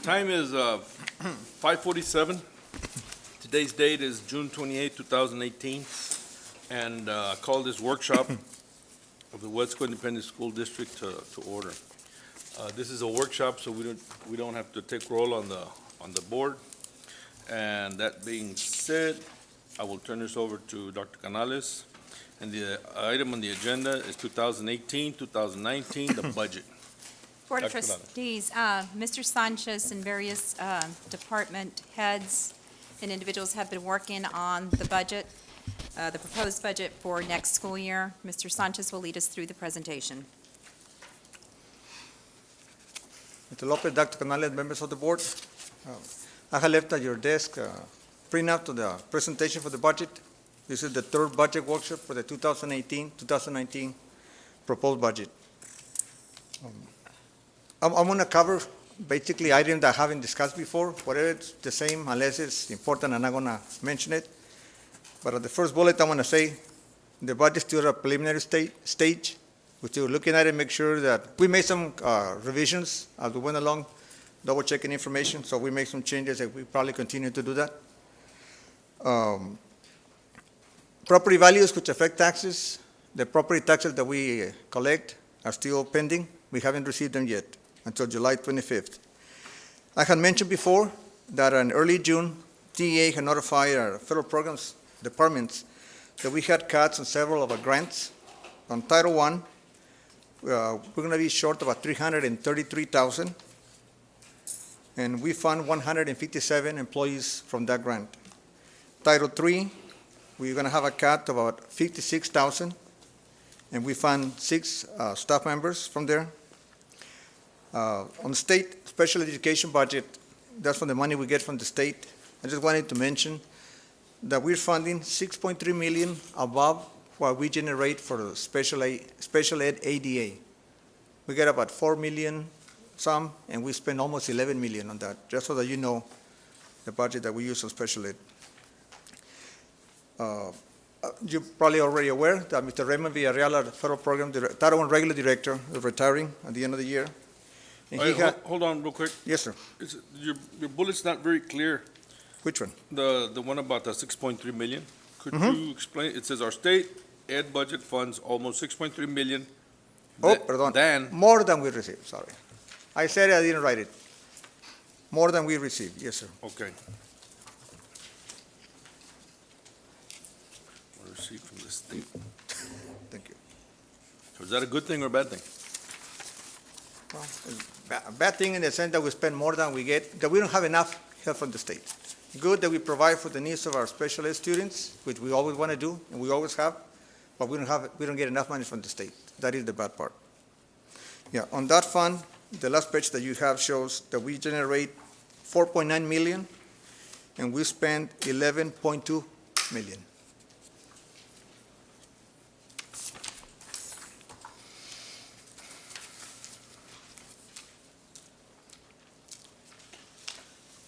Time is 5:47. Today's date is June 28, 2018, and call this workshop of the Weslaco Independent School District to order. This is a workshop, so we don't have to take roll on the board. And that being said, I will turn this over to Dr. Canales. And the item on the agenda is 2018, 2019, the budget. Board of Dr. Canales. Trustees, Mr. Sanchez and various department heads and individuals have been working on the budget, the proposed budget for next school year. Mr. Sanchez will lead us through the presentation. Mr. Lopez, Dr. Canales, members of the board, I have left at your desk printout to the presentation for the budget. This is the third budget workshop for the 2018-2019 proposed budget. I'm going to cover basically items that I haven't discussed before. Whatever it's the same, unless it's important, I'm not going to mention it. But at the first bullet, I want to say the budget is still at a preliminary stage. We're still looking at it, make sure that we made some revisions as we went along, double-checking information, so we make some changes, and we probably continue to do that. Property values which affect taxes, the property taxes that we collect are still pending. We haven't received them yet until July 25th. I had mentioned before that in early June, DEA had notified our federal programs departments that we had cuts on several of our grants. On Title I, we're going to be short about $333,000, and we fund 157 employees from that grant. Title III, we're going to have a cut of about $56,000, and we fund 6 staff members from there. On the state special education budget, that's from the money we get from the state. I just wanted to mention that we're funding $6.3 million above what we generate for the special ed ADA. We get about $4 million some, and we spend almost $11 million on that, just so that you know the budget that we use on special ed. You're probably already aware that Mr. Raymond Villarreal, our federal program Title I regular director, is retiring at the end of the year. And he Hold on real quick. Yes, sir. Your bullet's not very clear. Which one? The one about the 6.3 million. Could you explain? It says our state ed budget funds almost 6.3 million. Oh, pardon. More than we received, sorry. I said I didn't write it. More than we received, yes, sir. Okay. Receipt from the state. Thank you. So is that a good thing or a bad thing? Well, it's a bad thing in the sense that we spend more than we get, that we don't have enough help from the state. Good that we provide for the needs of our special ed students, which we always want to do, and we always have, but we don't get enough money from the state. That is the bad part. Yeah, on that fund, the last page that you have shows that we generate $4.9 million, and we spend $11.2 million.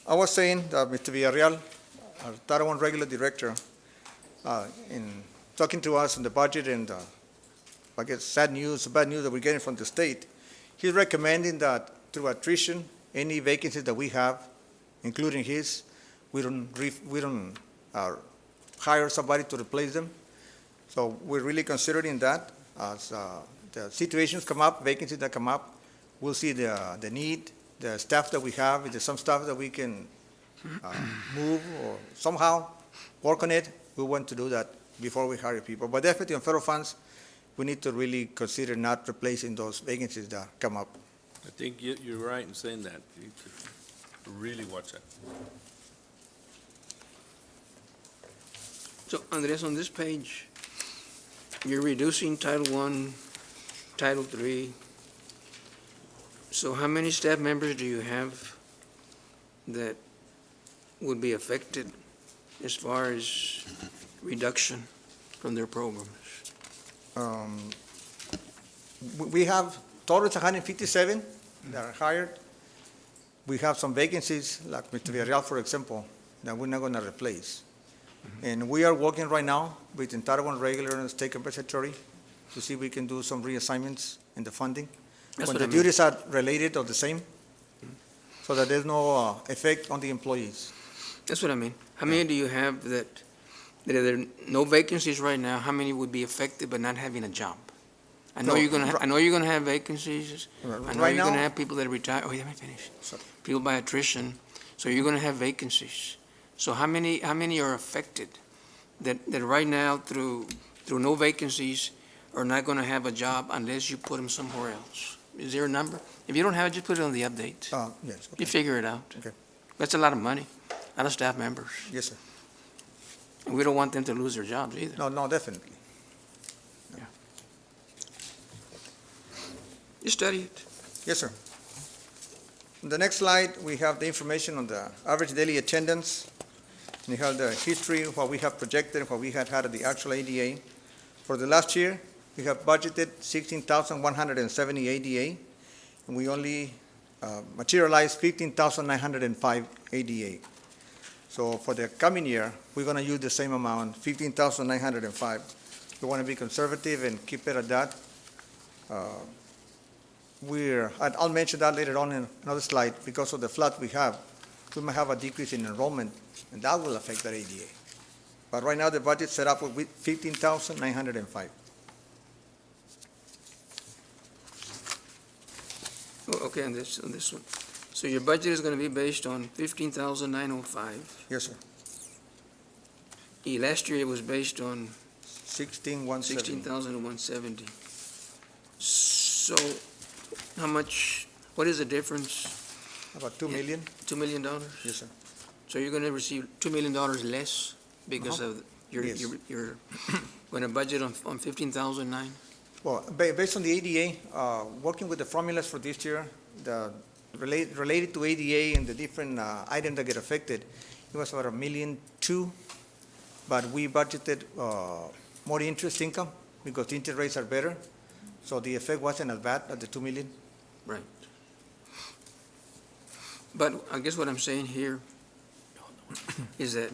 I was saying that Mr. Villarreal, our Title I regular director, in talking to us on the budget and I guess bad news that we're getting from the state, he's recommending that through attrition, any vacancies that we have, including his, we don't hire somebody to replace them. So we're really considering that as the situations come up, vacancies that come up, we'll see the need, the staff that we have, if there's some stuff that we can move or somehow work on it, we want to do that before we hire people. But definitely on federal funds, we need to really consider not replacing those vacancies that come up. I think you're right in saying that. You need to really watch that. So, Andres, on this page, you're reducing Title I, Title III. So how many staff members do you have that would be affected as far as reduction from their programs? We have total 157 that are hired. We have some vacancies, like Mr. Villarreal, for example, that we're not going to replace. And we are working right now with Title I regular and state compensatory to see if we can do some reassignments in the funding. That's When what the I mean. duties are related or the same. so that there's no effect on the employees. That's what I mean. How many do you have that there are no vacancies right now? How many would be affected by not having a job? I know No, you're gonna, I know you're gonna have vacancies. I know Right you're gonna now, have people that retire. Oh, let me finish. Sorry. People by attrition. So you're gonna have vacancies. So how many are affected that right now through no vacancies are not gonna have a job unless you put them somewhere else? Is there a number? If you don't have it, just put it on the update. yes, You okay. figure it out. Okay. That's a lot of money, a lot of staff members. Yes, sir. And we don't want them to lose their jobs either. No, definitely. You study it. Yes, sir. On the next slide, we have the information on the average daily attendance. And you have the history, what we have projected, what we had at the actual ADA. For the last year, we have budgeted 16,170 ADA, and we only materialized 15,905 ADA. So for the coming year, we're going to use the same amount, 15,905. We want to be conservative and keep it at that. I'll mention that later on in another slide. Because of the flood we have, we might have a decrease in enrollment, and that will affect that ADA. But right now, the budget's set up with 15,905. Oh, okay, on this one. So your budget is gonna be based on 15,905. Yes, sir. Last year it was based on 16,170. 16,170. So how much, what is the difference? About 2 million? $2 million? Yes, sir. So you're gonna receive $2 million less because of, Yes. you're gonna budget on 15,009? Well, based on the ADA, working with the formulas for this year, related to ADA and the different items that get affected, it was about $1.2 million, but we budgeted more interest income because the interest rates are better, so the effect wasn't as bad as the $2 million. Right. But I guess what I'm saying here is that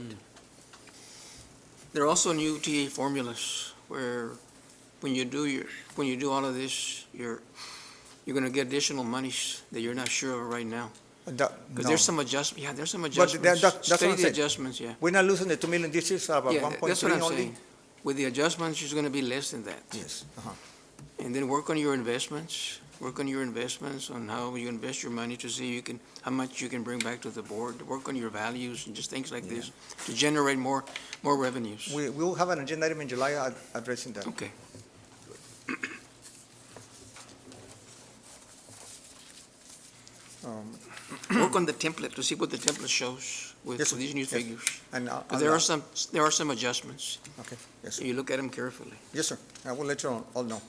there are also new TA formulas where when you do all of this, you're gonna get additional monies that you're not sure of right now. Because No. there's some adjustment, yeah, there's some But adjustments. that's what I'm Steady saying. adjustments, yeah. We're not losing the 2 million this year, so about Yeah, 1.3 that's what I'm only. saying. With the adjustments, it's gonna be less than that. Yes, And then work on your investments, on how you invest your money to see how much you can bring back to the board, work on your values and just things like this to generate more revenues. we will have an agenda item in July addressing that. Okay. Work on the template to see what the template shows with Yes, sir. these new Yes. figures. And Because there are some adjustments, Okay, yes, so sir. you look at them carefully. Yes, sir. I will let you all know.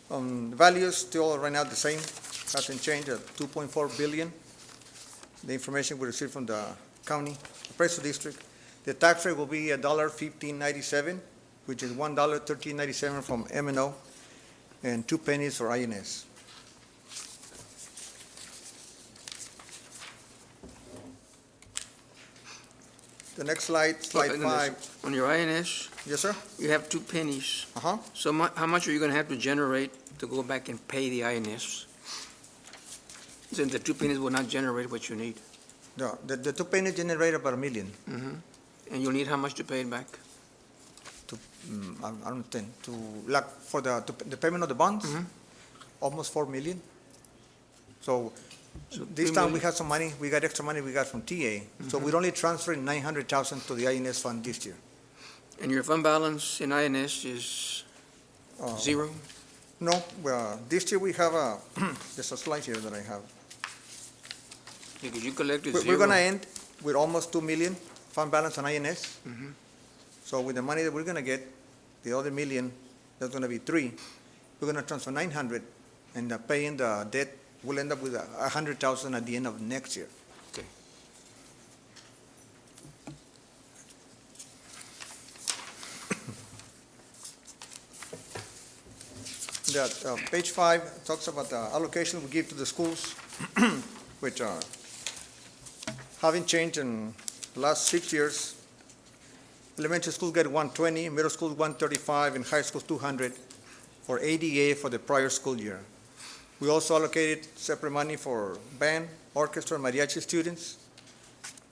The value is still right now the same, hasn't changed at 2.4 billion. The information we received from the county appraisal district. The tax rate will be $1.1597, which is $1.1397 from M&O, and 2 pennies for INS. The next slide, slide And then 5. On your INS, Yes, sir? you have 2 pennies. Uh-huh. So how much are you gonna have to generate to go back and pay the INS? Since the 2 pennies will not generate what you need. The 2 pennies generate about $1 million. And you'll need how much to pay it back? I don't think, for the payment of the bonds, almost 4 million. So this 3 time we million. had some money, we got extra money we got from TA. So we're only transferring 900,000 to the INS fund this year. And your fund balance in INS is Uh, zero? No, this year we have there's a slide here that I have. Because you collected We're zero. gonna end with almost 2 million fund balance on INS. So with the money that we're gonna get, the other million, that's gonna be 3, we're gonna transfer 900, and paying the debt, we'll end up with 100,000 at the end of next year. Okay. That page 5 talks about the allocation we give to the schools, which haven't changed in the last 6 years. Elementary schools get 120, middle school 135, and high school 200 for ADA for the prior school year. We also allocated separate money for band, orchestra, and mariachi students,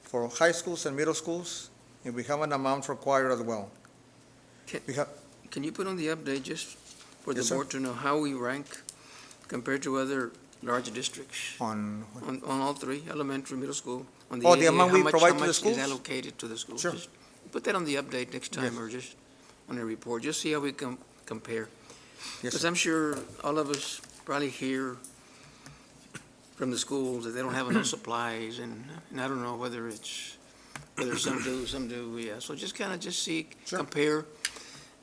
for high schools and middle schools, and we have an amount for choir as well. Can- We have, Can you put on the update just for the Yes, sir. board to know how we rank compared to other large districts? on, On all three, elementary, middle school, on the Oh, the ADA, amount how we much- provide how to the much schools? is allocated to the schools? Sure. Just put that on the update next time, Yes. or just on a report, just see how we compare. yes, Because sir. I'm sure all of us probably hear from the schools that they don't have enough supplies, and I don't know whether some do, yeah. So just kind of just see, Sure. compare,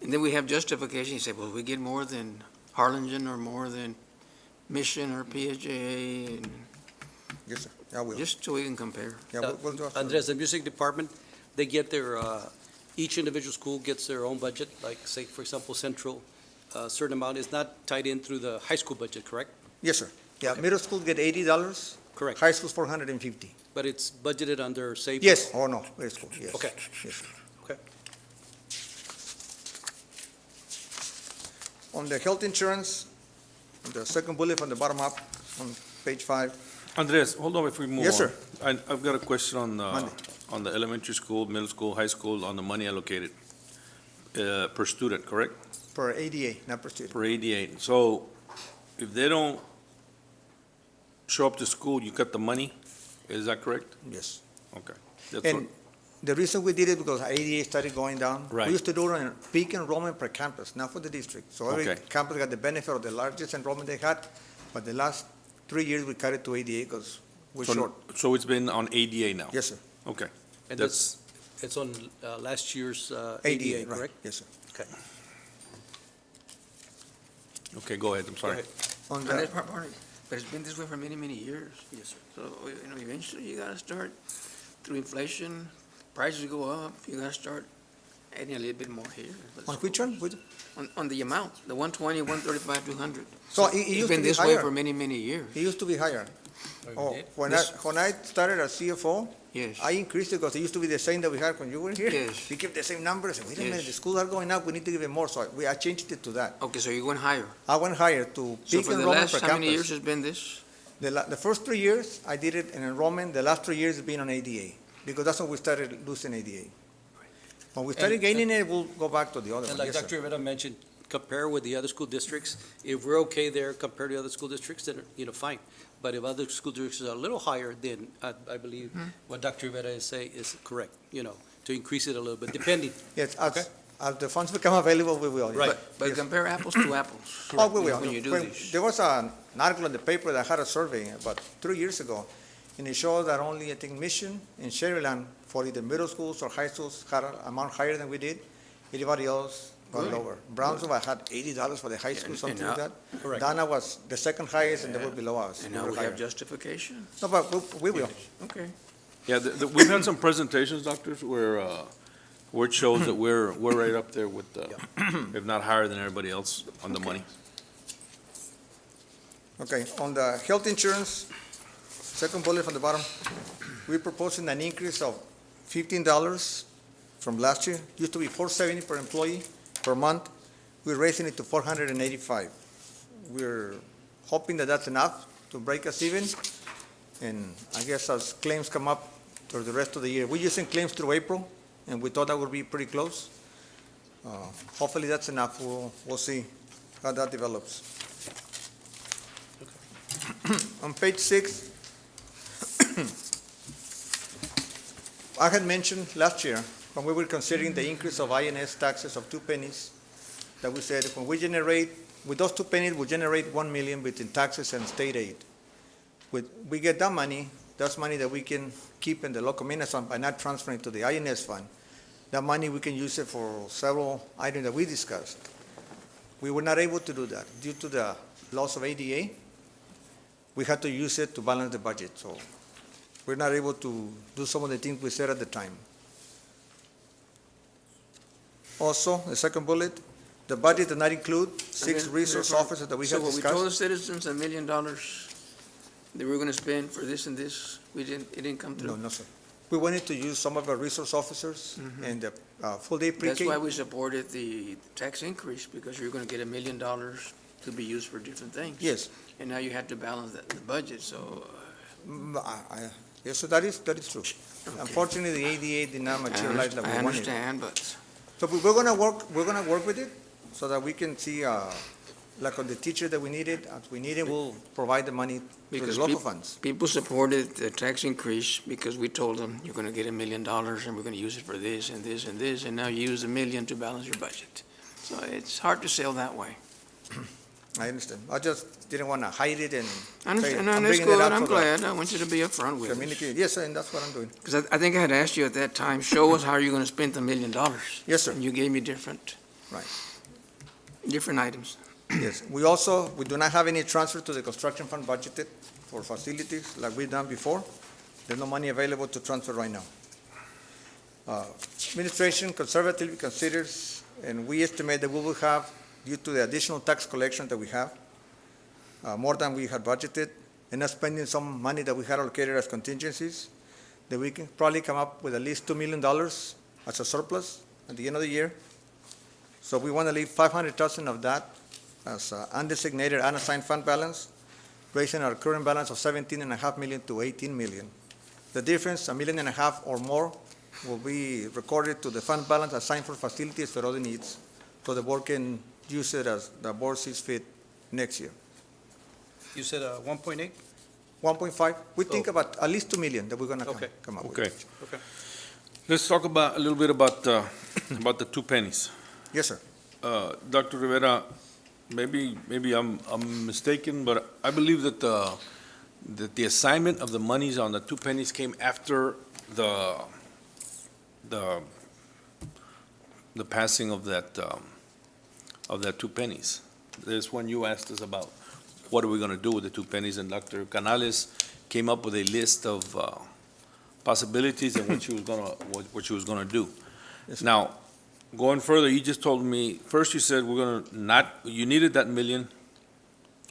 and then we have justification. You say, well, we get more than Harlingen or more than Mission or PSJA, and Yes, sir. Yeah, I will. just so we can compare. Yeah, we'll do it. Andres, the music department, they get their, each individual school gets their own budget, like, say, for example, Central, a certain amount is not tied in through the high school budget, correct? Yes, sir. Yeah, Okay. middle school get $80, Correct. high school's $450. But it's budgeted under, say. Yes, oh, no, middle school, yes. Okay. Yes, sir. Okay. On the health insurance, the second bullet from the bottom up, on page 5. Andres, hold on before we move on. Yes, sir. I've got a question Monday. on the elementary school, middle school, high school, on the money allocated per student, correct? Per ADA, not per student. Per 88. So if they don't show up to school, you cut the money? Is that correct? Yes. Okay. That's what, And the reason we did it because ADA started going down. Right. We used to do it on peak enrollment per campus, not for the district. So every Okay. campus got the benefit of the largest enrollment they had, but the last 3 years we cut it to ADA because we're short. so it's been on ADA now? Yes, sir. Okay. And That's, it's on last year's ADA, ADA, right. correct? Yes, sir. Okay. okay, go ahead, I'm Go sorry. ahead. On And the, that's part of it. But it's been this way for many, many years. Yes, sir. So, eventually you gotta start, through inflation, prices go up, you gotta start adding a little bit more here. on which one? On the amount, the 120, 135, 200. So it It's used to been be this way higher. for many, many years. It used to be higher. Oh, did? when I started as CFO, Yes. I increased it because it used to be the same that we had when you were here. Yes. We kept the same numbers, and wait a minute, Yes. the schools are going up, we need to give it more, so I changed it to that. Okay, so you went higher. I went higher to So peak for the enrollment last, per how many years campus. has been this? The first 3 years, I did it in enrollment, the last 3 years has been on ADA, because that's when we started losing ADA. When we started And- gaining it, we'll go back to the other And one, like yes, sir. Dr. Rivera mentioned, compare with the other school districts. If we're okay there compared to other school districts, then, fine. But if other school districts are a little higher, then I believe what Dr. Rivera is saying is correct, to increase it a little bit, depending. Yes, Okay. as the funds become available, we will. yes. Right. But Yes. compare apples to apples. Oh, we will. When you do When- this. There was an article in the paper that had a survey about 3 years ago, and it showed that only, I think, Mission and Sherryland, for either middle schools or high schools, had an amount higher than we did. Everybody else was Good. lower. Brownsville had $80 for the high school, And something now- like that. Correct. Dana was the second highest, and they were Yeah. below us. And now were we higher. have justification. No, but we will. Okay. Yeah, we've had some presentations, doctors, where it shows that we're right up there with, if not higher than everybody else on the money. Okay, on the health insurance, second bullet from the bottom, we're proposing an increase of $15 from last year. Used to be $470 per employee per month. We're raising it to $485. We're hoping that that's enough to break us even. And I guess as claims come up for the rest of the year, we're using claims through April, and we thought that would be pretty close. Hopefully that's enough. We'll see how that develops. On page 6, I had mentioned last year, when we were considering the increase of INS taxes of 2 pennies, that we said when we generate, with those 2 pennies, we generate 1 million between taxes and state aid. We get that money, that's money that we can keep in the local maintenance fund by not transferring to the INS fund. That money, we can use it for several items that we discussed. We were not able to do that due to the loss of ADA. We had to use it to balance the budget, so we're not able to do some of the things we said at the time. Also, the second bullet, the budget did not include 6 resource officers that we had So what we told the discussed. citizens, $1 million that we were gonna spend for this and this, it didn't come No, through. no, sir. We wanted to use some of our resource officers and the full-day That's pre-K. why we supported the tax increase, because you're gonna get $1 million to be used for different things. Yes. And now you have to balance the budget, so, Yes, so that is true. okay. Unfortunately, the ADA did not materialize like we I wanted. understand, but So we're gonna work with it so that we can see, like on the teacher that we needed, as we need it, we'll provide the money to the Because local funds. people supported the tax increase because we told them, you're gonna get $1 million and we're gonna use it for this and this and this, and now you use $1 million to balance your budget. So it's hard to sell that way. I understand. I just didn't wanna hide it and I understand, I'm no, that's bringing it good, up I'm so that glad, I want you to be upfront with us. communicate. Yes, sir, and that's what I'm doing. Because I think I had asked you at that time, show us how you're gonna spend the $1 million. Yes, sir. And you gave me different. Right. Different items. Yes. We do not have any transfer to the construction fund budgeted for facilities like we've done before. There's no money available to transfer right now. Administration conservatively considers, and we estimate that we will have, due to the additional tax collection that we have, more than we had budgeted, and not spending some money that we had allocated as contingencies, that we can probably come up with at least $2 million as a surplus at the end of the year. So we want to leave $500,000 of that as undesignated unassigned fund balance, raising our current balance of $17.5 million to $18 million. The difference, $1.5 million or more, will be recorded to the fund balance assigned for facilities for other needs, so the board can use it as the board sees fit next year. You said 1.8? 1.5, we think Oh. about at least $2 million that we're going to Okay. come up with. Okay. Okay. Let's talk about, a little bit about the 2 pennies. Yes, sir. Dr. Rivera, maybe I'm mistaken, but I believe that the assignment of the monies on the 2 pennies came after the passing of that 2 pennies. There's when you asked us about what are we gonna do with the 2 pennies, and Dr. Canales came up with a list of possibilities and what she was gonna do. Yes, sir. Now, going further, you just told me, first you said you needed that $1 million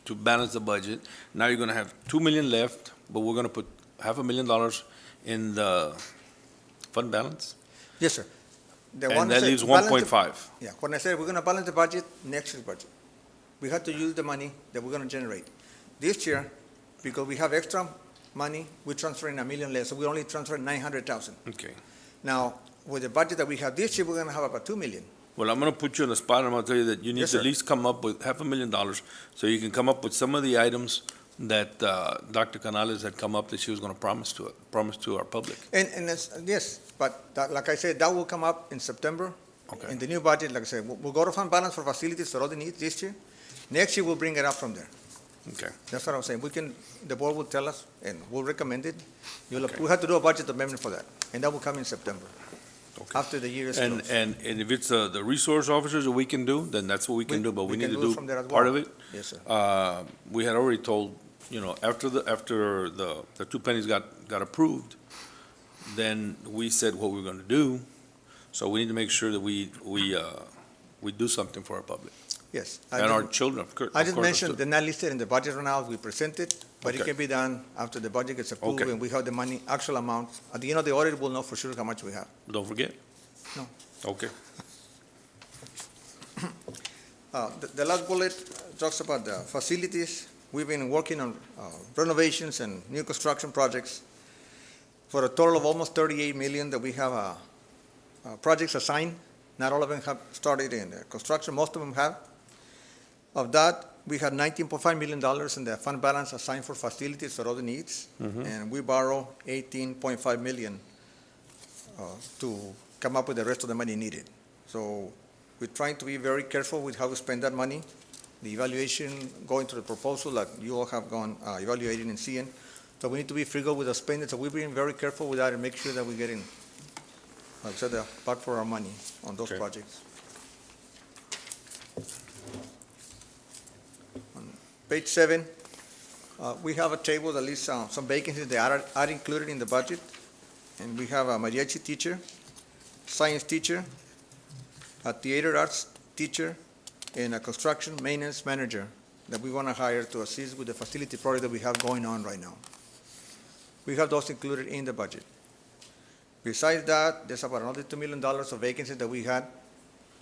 to balance the budget. Now you're gonna have $2 million left, but we're gonna put $500,000 in the fund balance? Yes, sir. The one And that said leaves balance the- 1.5. Yeah, when I said we're going to balance the budget, next year's budget, we have to use the money that we're going to generate. This year, because we have extra money, we're transferring $1 million less, so we only transfer $900,000. Okay. Now, with the budget that we have this year, we're going to have about $2 million. Well, I'm gonna put you on the spot, and I'm gonna tell you that you need Yes, to at sir. least come up with $500,000, so you can come up with some of the items that Dr. Canales had come up that she was gonna promise to our public. And yes, but like I said, that will come up in September. Okay. In the new budget, like I said, we'll go to fund balance for facilities for all the needs this year. Next year, we'll bring it up from there. Okay. That's what I'm saying. The board will tell us, and we'll recommend it. Okay. We have to do a budget amendment for that, and that will come in September, Okay. after the year is And, closed. and if it's the resource officers that we can do, then that's what we can do, but we need can to do it do from there as part well. of it. Yes, sir. We had already told, after the 2 pennies got approved, then we said what we were gonna do, so we need to make sure that we do something for our public, Yes. and our children, of course. I just mentioned they're not listed in the budget right now as we present it, but it Okay. can be done after the budget gets approved Okay. and we have the money, actual amount. At the end of the audit, we'll know for sure how much we have. Don't forget. No. Okay. The last bullet talks about the facilities. We've been working on renovations and new construction projects for a total of almost 38 million that we have projects assigned. Not all of them have started in construction, most of them have. Of that, we had $19.5 million in the fund balance assigned for facilities or other needs, and we borrow $18.5 million to come up with the rest of the money needed. So we're trying to be very careful with how we spend that money. The evaluation going to the proposal that you all have gone evaluating and seeing. So we need to be frugal with the spending, so we've been very careful with that and make sure that we get in, like I said, the buck for our money on those Okay. projects. On page 7, we have a table that lists some vacancies that are included in the budget. And we have a mariachi teacher, science teacher, a theater arts teacher, and a construction maintenance manager that we want to hire to assist with the facility project that we have going on right now. We have those included in the budget. Besides that, there's about another $2 million of vacancies that we had,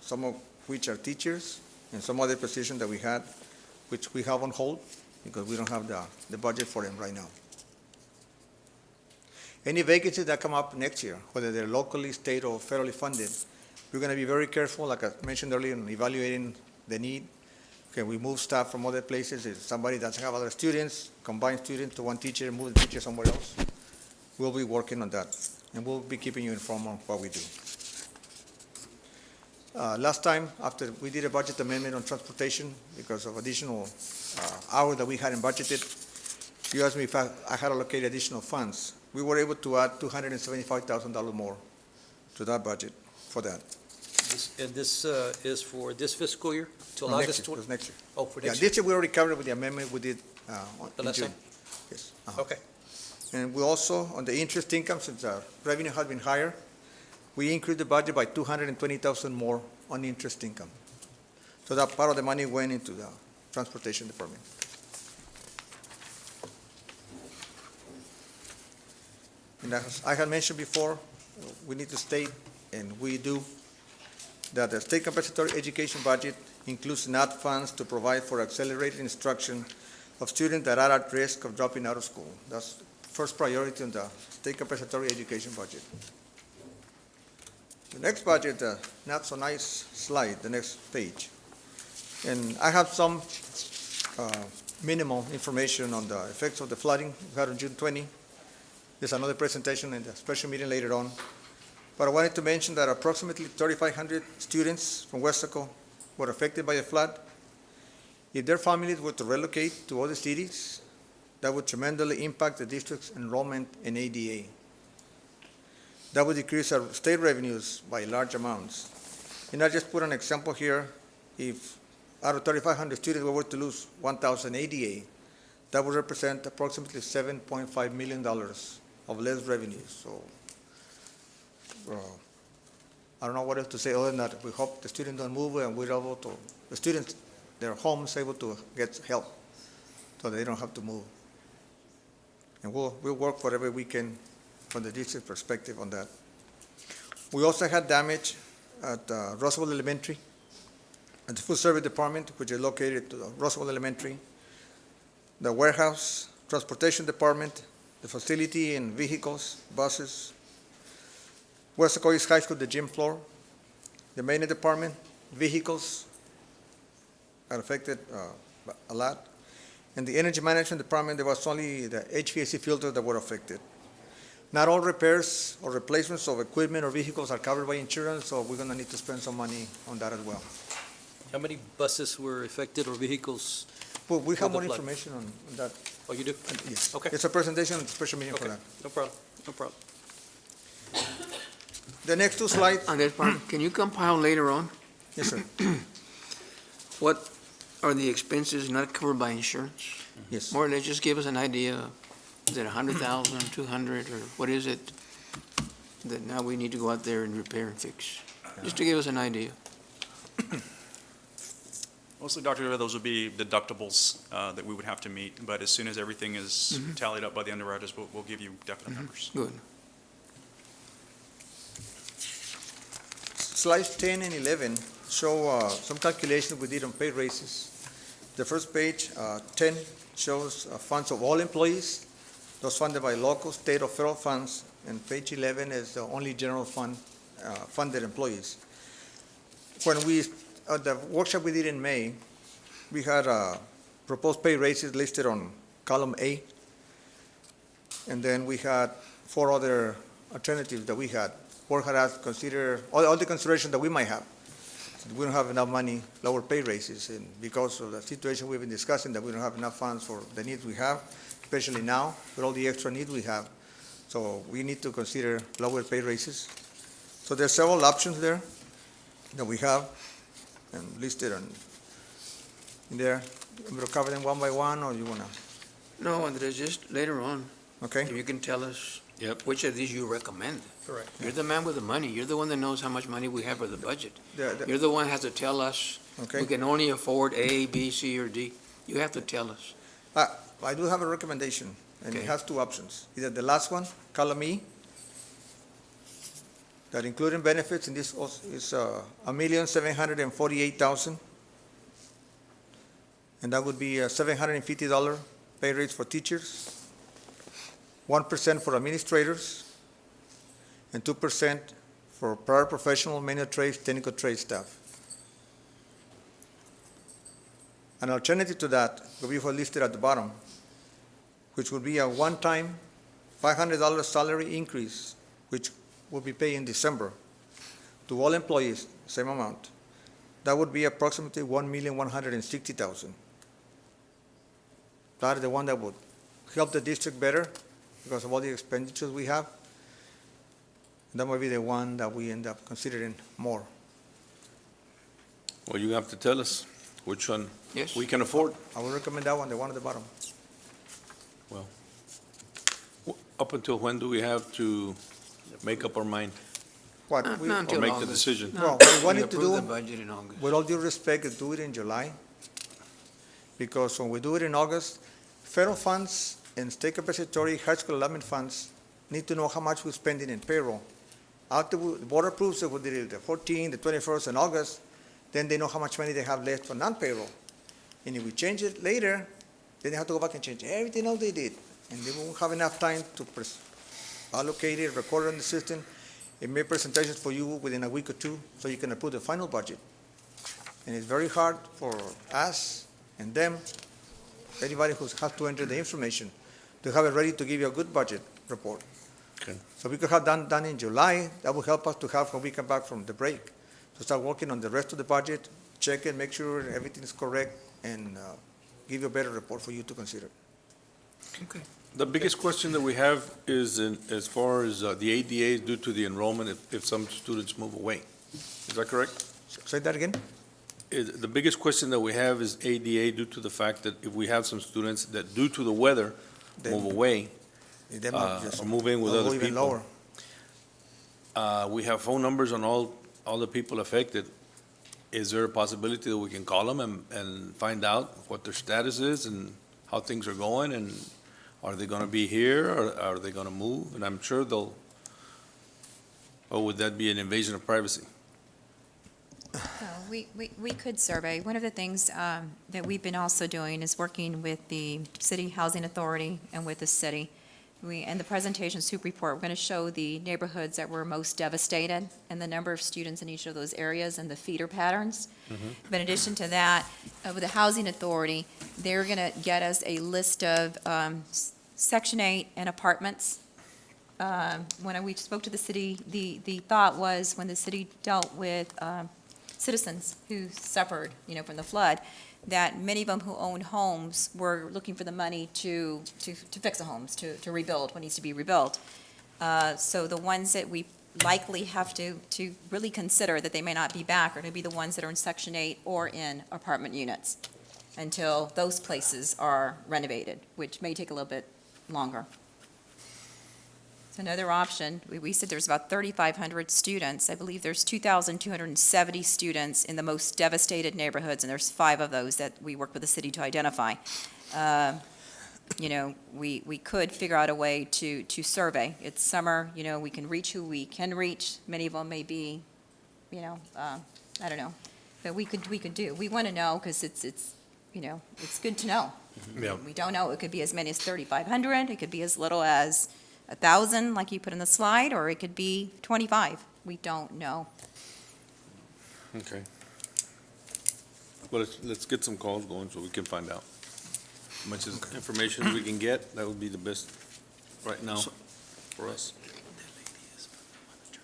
some of which are teachers, and some other positions that we had. which we have on hold because we don't have the budget for them right now. Any vacancies that come up next year, whether they're locally, state, or federally funded, we're going to be very careful, like I mentioned earlier, in evaluating the need. Can we move staff from other places? If somebody doesn't have other students, combine students to one teacher, move the teacher somewhere else. We'll be working on that, and we'll be keeping you informed on what we do. Last time, after we did a budget amendment on transportation, because of additional hours that we hadn't budgeted, you asked me if I had allocated additional funds. We were able to add $275,000 more to that budget for that. And this is for this fiscal year, till No, August next year, 20? it was next year. Oh, for Yeah, next year? this year we already covered it with the amendment we did The in last June. time? Yes. Okay. And we also, on the interest income, since our revenue has been higher, we increased the budget by $220,000 more on interest income. So that part of the money went into the transportation department. And as I had mentioned before, we need to state, and we do, that the state compensatory education budget includes NAT funds to provide for accelerated instruction of students that are at risk of dropping out of school. That's first priority on the state compensatory education budget. The next budget, not so nice slide, the next page. And I have some minimal information on the effects of the flooding we had on June 20. There's another presentation in the special meeting later on. But I wanted to mention that approximately 3,500 students from Weslaco were affected by the flood. If their families were to relocate to other cities, that would tremendously impact the district's enrollment in ADA. That would decrease our state revenues by large amounts. And I just put an example here. If out of 3,500 students we were to lose 1,000 ADA, that would represent approximately $7.5 million of less revenue. So I don't know what else to say other than that. We hope the students don't move and we're able to, the students, their homes able to get help so they don't have to move. And we'll work whatever we can from the district perspective on that. We also had damage at Roswell Elementary, at the food service department, which is located at Roswell Elementary, the warehouse, transportation department, the facility and vehicles, buses, Weslaco East High School, the gym floor, the maintenance department, vehicles are affected a lot. And the energy management department, there was only the HVAC filters that were affected. Not all repairs or replacements of equipment or vehicles are covered by insurance, so we're gonna need to spend some money on that as well. How many buses were affected or vehicles? But we For have the more flood. information on that. Oh, you do? Yes. Okay. It's a presentation, it's a special meeting for Okay, that. no problem, no problem. The next two slides, On that part, can you compile later on yes, sir, what are the expenses not covered by insurance? yes. More or less, just give us an idea. Is it 100,000, 200, or what is it that now we need to go out there and repair and fix? Just to give us an idea. Mostly, Dr. Rivera, those would be deductibles that we would have to meet, but as soon as everything is tallied up by the underwriters, we'll give you definite numbers. Good. Slides 10 and 11 show some calculations we did on pay raises. The first page, 10, shows funds of all employees, those funded by local, state, or federal funds, and page 11 is the only general fund funded employees. When we, the workshop we did in May, we had proposed pay raises listed on column A, and then we had 4 other alternatives that we had. Board had asked to consider all the considerations that we might have. We don't have enough money, lower pay raises, and because of the situation we've been discussing, that we don't have enough funds for the needs we have, especially now with all the extra needs we have. So we need to consider lower pay raises. So there's several options there that we have and listed in there. I'm going to cover them one by one, or you want to? No, Andres, just later on, Okay. if you can tell us Yep. which of these you recommend. Correct. You're the man with the money. You're the one that knows how much money we have for the budget. The- You're the one that has to tell us, Okay. we can only afford A, B, C, or D. You have to tell us. I do have a recommendation, and it Okay. has 2 options. Either the last one, column E, that including benefits in this is $1,748,000. and that would be a $750 pay raise for teachers, 1% for administrators, and 2% for paraprofessional, manual trades, technical trade staff. An alternative to that will be what listed at the bottom, which would be a one-time $500 salary increase, which will be paid in December to all employees, same amount. That would be approximately $1,160,000. That is the one that would help the district better because of all the expenditures we have. That might be the one that we end up considering more. Well, you have to tell us which one Yes. we can afford. I would recommend that one, the one at the bottom. Up until when do we have to make up our mind What? Not we- until or make the August. decision? Well, No, what we wanted to approve the do, budget in August. with all due respect, is do it in July. Because when we do it in August, federal funds and state compensatory high school allotment funds need to know how much we're spending in payroll. After the board approves it, we did it the 14th, the 21st, in August, then they know how much money they have left for non-payroll. And if we change it later, then they have to go back and change everything else they did. And they won't have enough time to allocate it, record it on the system, and make presentations for you within a week or two, so you can approve the final budget. And it's very hard for us and them, anybody who has to enter the information, to have it ready to give you a good budget report. Okay. So we could have done in July, that will help us to have when we come back from the break, to start working on the rest of the budget, check it, make sure everything is correct, and give you a better report for you to consider. Okay. The biggest question that we have is as far as the ADA due to the enrollment, if some students move away. Is that correct? Say that again? The biggest question that we have is ADA due to the fact that if we have some students that due to the weather Then- move away They might just or move in with go other even people. lower. We have phone numbers on all the people affected. Is there a possibility that we can call them and find out what their status is and how things are going? And are they going to be here or are they going to move? And I'm sure they'll, or would that be an invasion of privacy? We could survey. One of the things that we've been also doing is working with the City Housing Authority and with the city. In the presentation soup report, we're going to show the neighborhoods that were most devastated and the number of students in each of those areas and the feeder patterns. But in addition to that, with the Housing Authority, they're going to get us a list of Section 8 and apartments. When we spoke to the city, the thought was when the city dealt with citizens who suffered, from the flood, that many of them who owned homes were looking for the money to fix the homes, to rebuild what needs to be rebuilt. So the ones that we likely have to really consider that they may not be back are going to be the ones that are in Section 8 or in apartment units until those places are renovated, which may take a little bit longer. So another option, we said there's about 3,500 students. I believe there's 2,270 students in the most devastated neighborhoods, and there's 5 of those that we work with the city to identify. We could figure out a way to survey. It's summer, we can reach who we can reach. Many of them may be, I don't know. But we could do. We want to know because it's good to know. Yeah. We don't know. It could be as many as 3,500. It could be as little as 1,000, like you put in the slide, or it could be 25. We don't know. Okay. Well, let's get some calls going so we can find out. As much as information we can get, that would be the best right now for us.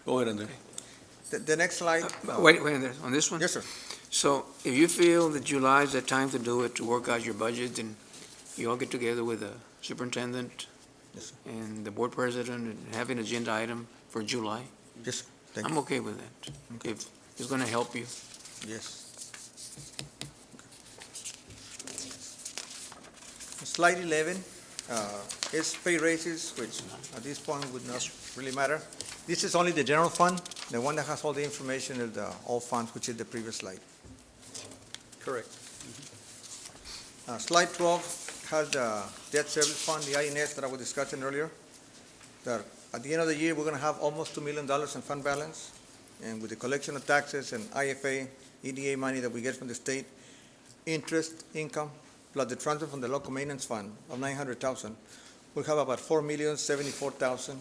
Go ahead, Andrea. The next slide. Wait, on this one? Yes, sir. So if you feel that July is the time to do it, to work out your budget, then you all get together with the superintendent Yes, sir. and the board president and have an agenda item for July. Yes, thank I'm you. okay with that. If it's going to help you. Yes. Slide 11 is pay raises, which at this point would not really matter. This is only the general fund. The one that has all the information is the all funds, which is the previous slide. Correct. Slide 12 has the debt service fund, the INS that I was discussing earlier. That at the end of the year, we're going to have almost $2 million in fund balance. And with the collection of taxes and IFA, EDA money that we get from the state, interest income plus the transfer from the local maintenance fund of 900,000, we'll have about 4,074,000.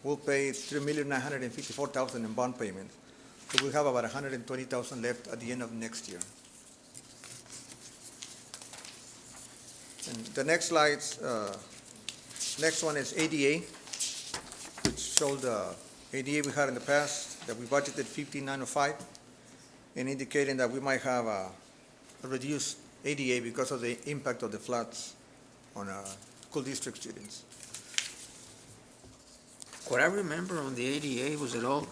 We'll pay 3,954,000 in bond payments. So we'll have about 120,000 left at the end of next year. And the next slides, next one is ADA, which shows the ADA we had in the past, that we budgeted 1,595, and indicating that we might have a reduced ADA because of the impact of the floods on school district students. What I remember on the ADA was that all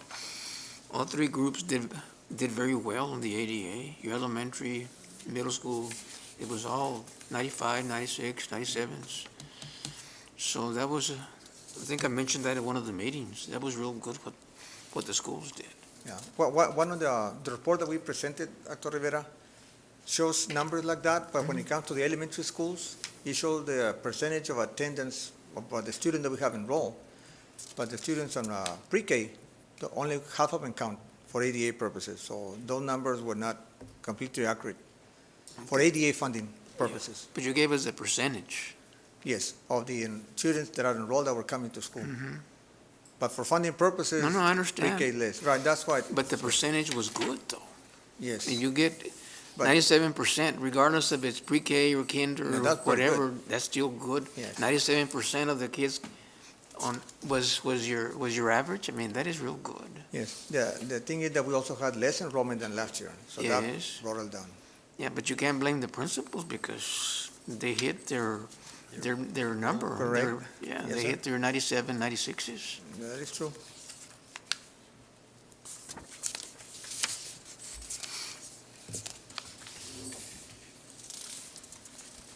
three groups did very well on the ADA. Your elementary, middle school, it was all 95, 96, 97s. So that was, I think I mentioned that at one of the meetings. That was real good what the schools did. Yeah, one of the report that we presented, Dr. Rivera, shows numbers like that, but when it comes to the elementary schools, it shows the percentage of attendance of the students that we have enrolled. But the students on pre-K, only half of them count for ADA purposes. So those numbers were not completely accurate for ADA funding purposes. But you gave us a percentage. Yes, of the students that are enrolled that were coming to school. But for funding purposes, No, I understand. pre-K less. Right, that's why, But the percentage was good, though. yes. And you get But- 97%, regardless if it's pre-K or kinder Yeah, or that's pretty good. whatever, that's still good. Yes. 97% of the kids was your average? I mean, that is real good. Yes, the thing is that we also had less enrollment than last year, so that Yes. brought it down. Yeah, but you can't blame the principals because they hit their number. Correct. Yeah, Yes, they sir. hit their 97, 96s. That is true.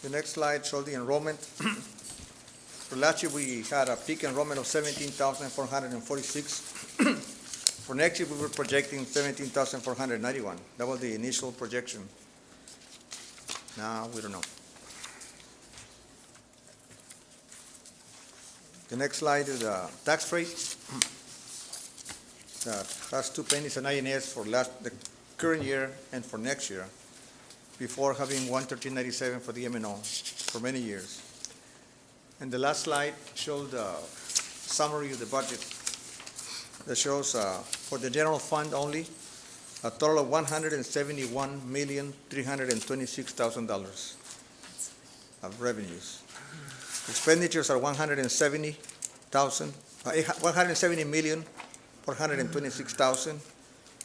The next slide shows the enrollment. For last year, we had a peak enrollment of 17,446. For next year, we were projecting 17,491. That was the initial projection. Now, we don't know. The next slide is the tax rate. That has 2 pennies and INS for the current year and for next year, before having 113.97 for the M&O for many years. And the last slide shows the summary of the budget that shows for the general fund only, a total of $171,326,000 of revenues. Expenditures are $170,426,000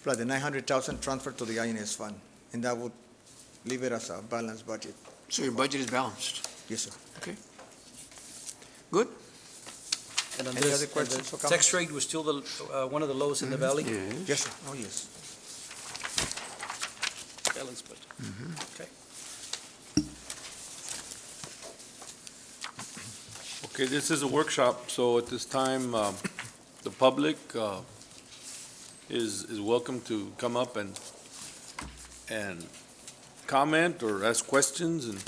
plus the $900,000 transferred to the INS fund, and that would leave it as a balanced budget. So your budget is balanced. Yes, sir. Good? And on Any this, other questions or the tax comments? rate was still one of the lowest in the valley? Yes, sir. Oh, yes. Balanced budget. Okay. Okay, this is a workshop, so at this time, the public is welcome to come up and comment or ask questions, and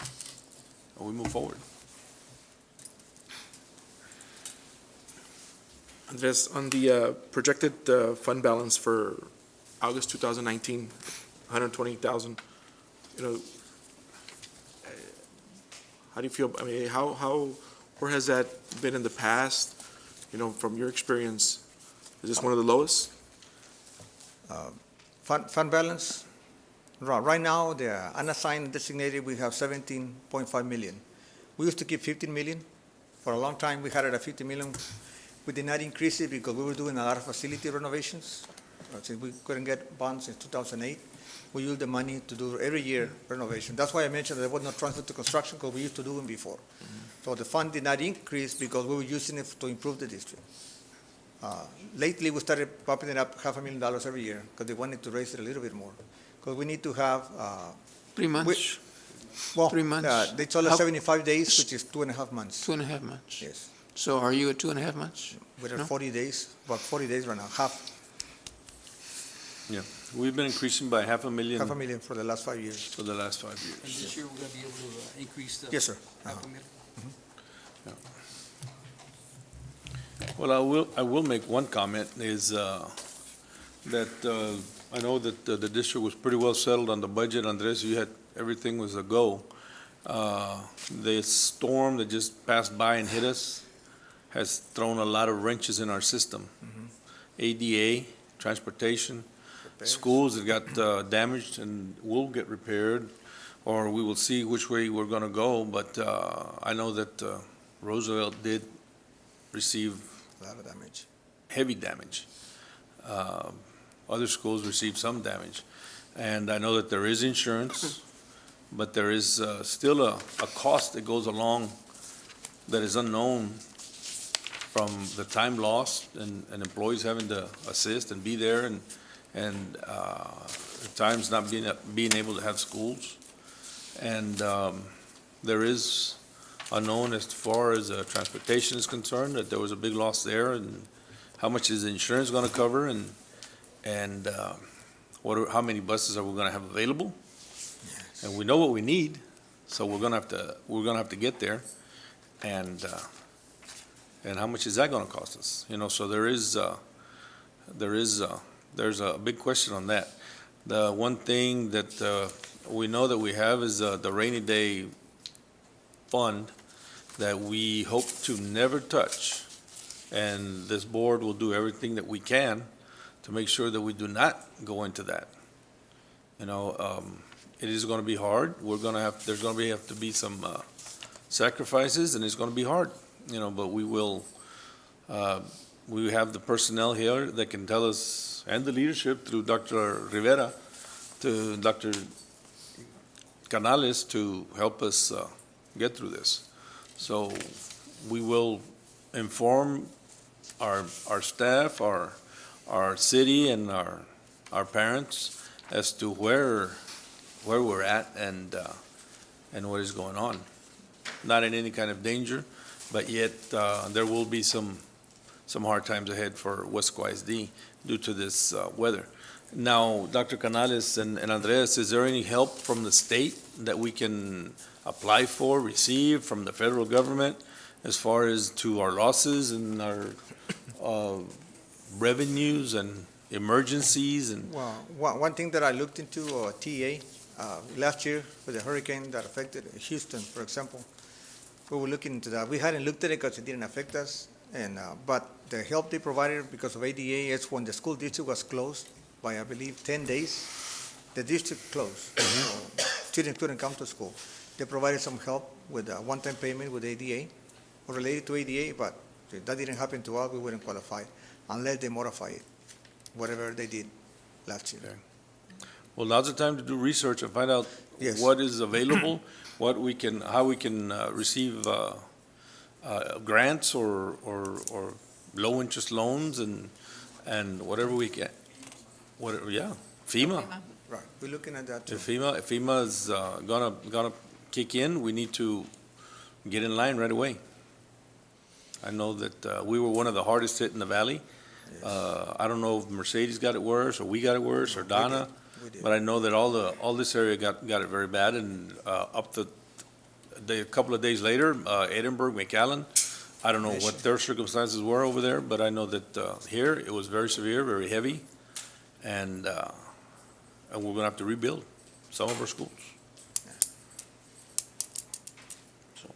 we move forward. Andres, on the projected fund balance for August 2019, 120,000, how do you feel? I mean, where has that been in the past? From your experience, is this one of the lowest? Fund balance, right now, the unassigned designated, we have 17.5 million. We used to keep 15 million. For a long time, we had it at 50 million. We did not increase it because we were doing a lot of facility renovations. Since we couldn't get bonds in 2008, we used the money to do every year renovation. That's why I mentioned that there was no transfer to construction, because we used to do them before. So the fund did not increase because we were using it to improve the district. Lately, we started popping it up $500,000 every year because they wanted to raise it a little bit more. Because we need to have, 3 months, well, 3 months. they told us How- 75 days, which is 2.5 months. 2.5 months. Yes, So are you at 2.5 months? we're at No? 40 days, about 40 days right now, half We've been increasing by half a million a million for the last 5 years. for the last 5 And years. this year, we're going to be able to increase the. Yes, sir. half a million? Well, I will make one comment, is that I know that the district was pretty well settled on the budget. Andres, everything was a go. The storm that just passed by and hit us has thrown a lot of wrenches in our system. ADA, transportation, schools that got damaged and will get repaired, or we will see which way we're gonna go, but I know that Roosevelt did receive A lot of damage. heavy damage. Other schools received some damage. And I know that there is insurance, but there is still a cost that goes along that is unknown from the time lost and employees having to assist and be there and at times not being able to have schools. And there is unknown as far as transportation is concerned, that there was a big loss there, and how much is the insurance going to cover, and how many buses are we going to have available? And we know what we need, so we're going to have to get there, and how much is that going to cost us? You know, so there's a big question on that. The one thing that we know that we have is the rainy day fund that we hope to never touch. And this board will do everything that we can to make sure that we do not go into that. You know, it is going to be hard. There's going to have to be some sacrifices, and it's going to be hard, you know, but we have the personnel here that can tell us, and the leadership through Dr. Rivera to Dr. Canales to help us get through this. So we will inform our staff, our city, and our parents as to where we're at and what is going on. Not in any kind of danger, but yet there will be some hard times ahead for Weslaco ISD due to this weather. Now, Dr. Canales and Andres, is there any help from the state that we can apply for, receive from the federal government as far as to our losses and our revenues and emergencies? And Well, one thing that I looked into, TA, last year with the hurricane that affected Houston, for example, we were looking into that. We hadn't looked at it because it didn't affect us, but the help they provided because of ADA is when the school district was closed by, I believe, 10 days. The district closed. So students couldn't come to school. They provided some help with a one-time payment with ADA, or related to ADA, but if that didn't happen to us, we wouldn't qualify unless they modify it, whatever they did last year. Okay. Well, now's the time to do research and find out Yes. what is available, how we can receive grants or low-interest loans and whatever we can. FEMA. Right, we're looking at that too. If FEMA is gonna kick in, we need to get in line right away. I know that we were one of the hardest hit in the valley. I don't know if Mercedes got it worse, or we got it worse, or Donna, We did. but I know that all this area got it very bad, and a couple of days later, Edinburgh, McAllen, I don't know what their circumstances were over there, but I know that here, it was very severe, very heavy, and we're gonna have to rebuild some of our schools. So,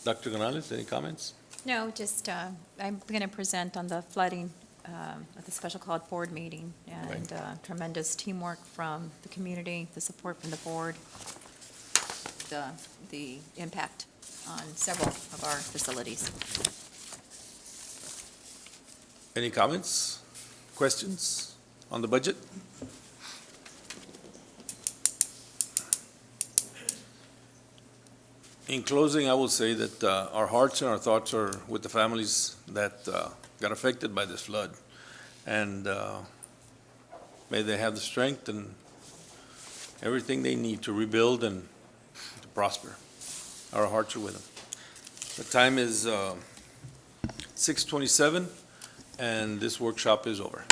Dr. Canales, any comments? No, just, I'm going to present on the flooding at the special called board meeting, and tremendous teamwork from the community, the support from the board, the impact on several of our facilities. Any comments, questions on the budget? In closing, I will say that our hearts and our thoughts are with the families that got affected by this flood. And may they have the strength and everything they need to rebuild and to prosper. Our hearts are with them. The time is 6:27, and this workshop is over.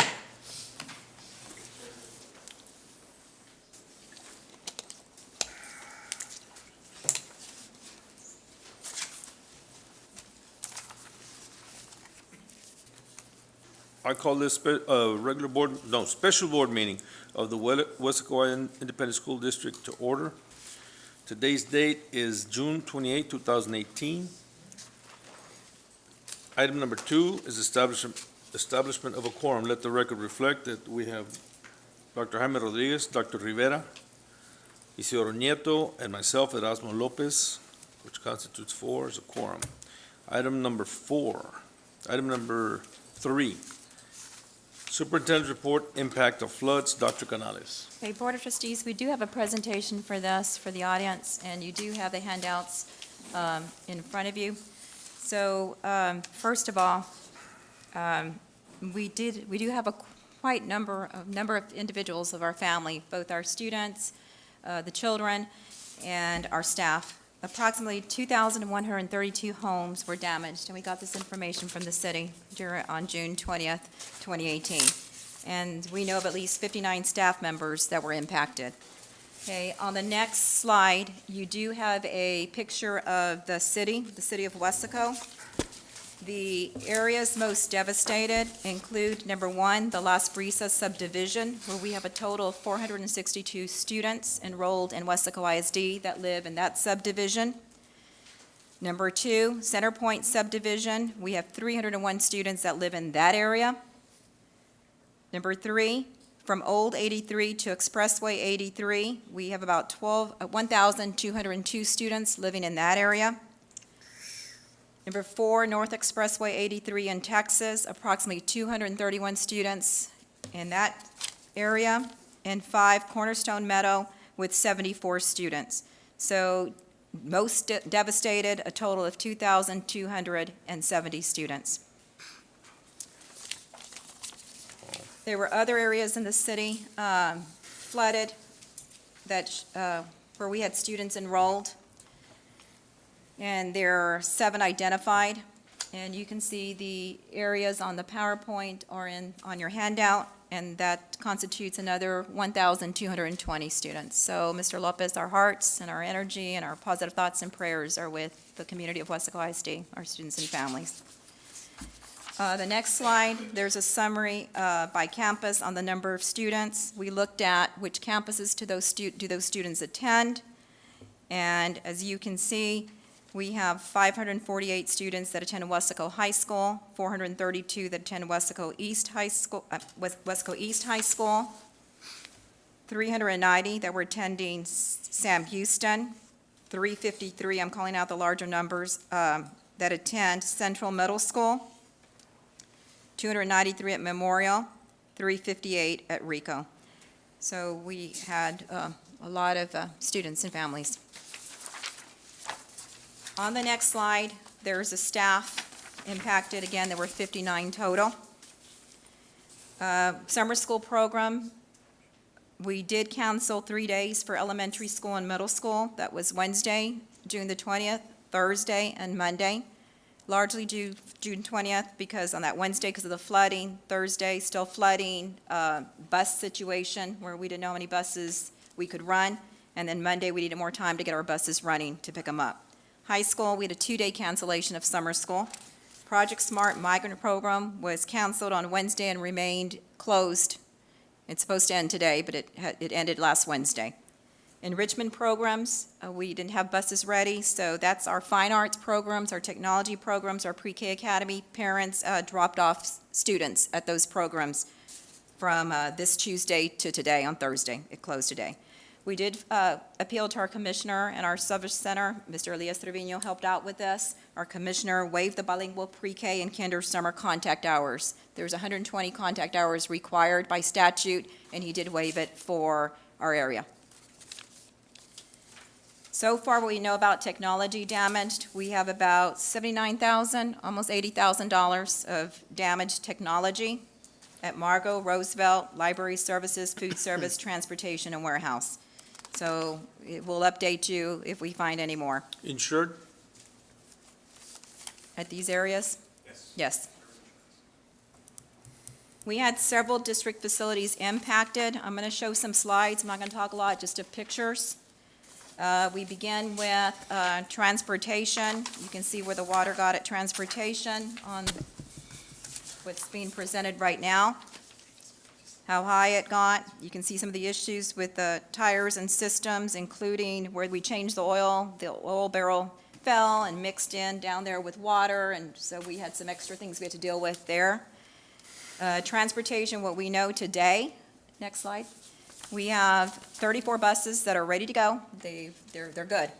I call this special board meeting of the Weslaco Independent School District to order. Today's date is June 28, 2018. Item number 2 is establishment of a quorum. Let the record reflect that we have Dr. Jaime Rodriguez, Dr. Rivera, Isidoro Nieto, and myself, Erasmo Lopez, which constitutes 4 as a quorum. Item number 3, Superintendent's Report, Impact of Floods, Dr. Canales. Okay, Board of Trustees, we do have a presentation for this, for the audience, and you do have the handouts in front of you. So, first of all, we do have a quite number of individuals of our family, both our students, the children, and our staff. Approximately 2,132 homes were damaged, and we got this information from the city on June 20th, 2018. And we know of at least 59 staff members that were impacted. Okay, on the next slide, you do have a picture of the city of Weslaco. The areas most devastated include, number 1, the Las Brisas subdivision, where we have a total of 462 students enrolled in Weslaco ISD that live in that subdivision. Number 2, Center Point subdivision, we have 301 students that live in that area. Number 3, from Old 83 to Expressway 83, we have about 1,202 students living in that area. Number 4, North Expressway 83 in Texas, approximately 231 students in that area. And 5, Cornerstone Meadow with 74 students. So most devastated, a total of 2,270 students. There were other areas in the city flooded where we had students enrolled. And there are 7 identified, and you can see the areas on the PowerPoint or on your handout, and that constitutes another 1,220 students. So, Mr. Lopez, our hearts and our energy and our positive thoughts and prayers are with the community of Weslaco ISD, our students and families. The next slide, there's a summary by campus on the number of students. We looked at which campuses do those students attend, and as you can see, we have 548 students that attend Weslaco High School, 432 that attend Weslaco East High School, 390 that were attending Sam Houston, 353, I'm calling out the larger numbers, that attend Central Middle School, 293 at Memorial, 358 at Rico. So we had a lot of students and families. On the next slide, there's a staff impacted. Again, there were 59 total. Summer school program, we did cancel 3 days for elementary school and middle school. That was Wednesday, June the 20th, Thursday, and Monday. Largely due June 20th because on that Wednesday, because of the flooding, Thursday, still flooding, bus situation where we didn't know how many buses we could run, and then Monday, we needed more time to get our buses running to pick them up. High school, we had a 2-day cancellation of summer school. Project Smart Migrant Program was canceled on Wednesday and remained closed. It's supposed to end today, but it ended last Wednesday. Enrichment programs, we didn't have buses ready, so that's our fine arts programs, our technology programs, our pre-K academy. Parents dropped off students at those programs from this Tuesday to today on Thursday. It closed today. We did appeal to our commissioner and our service center. Mr. Elias Trevino helped out with this. Our commissioner waived the bilingual pre-K and kinder summer contact hours. There's 120 contact hours required by statute, and he did waive it for our area. So far, what we know about technology damaged, we have about $79,000, almost $80,000 of damaged technology at Margot, Roosevelt, library services, food service, transportation, and warehouse. So we'll update you if we find any more. Insured? At these areas? Yes. We had several district facilities impacted. I'm going to show some slides. I'm not going to talk a lot, just of pictures. We begin with transportation. You can see where the water got at transportation on what's being presented right now. how high it got. You can see some of the issues with the tires and systems, including where we changed the oil barrel fell and mixed in down there with water, and so we had some extra things we had to deal with there. Transportation, what we know today, next slide, we have 34 buses that are ready to go. They're good.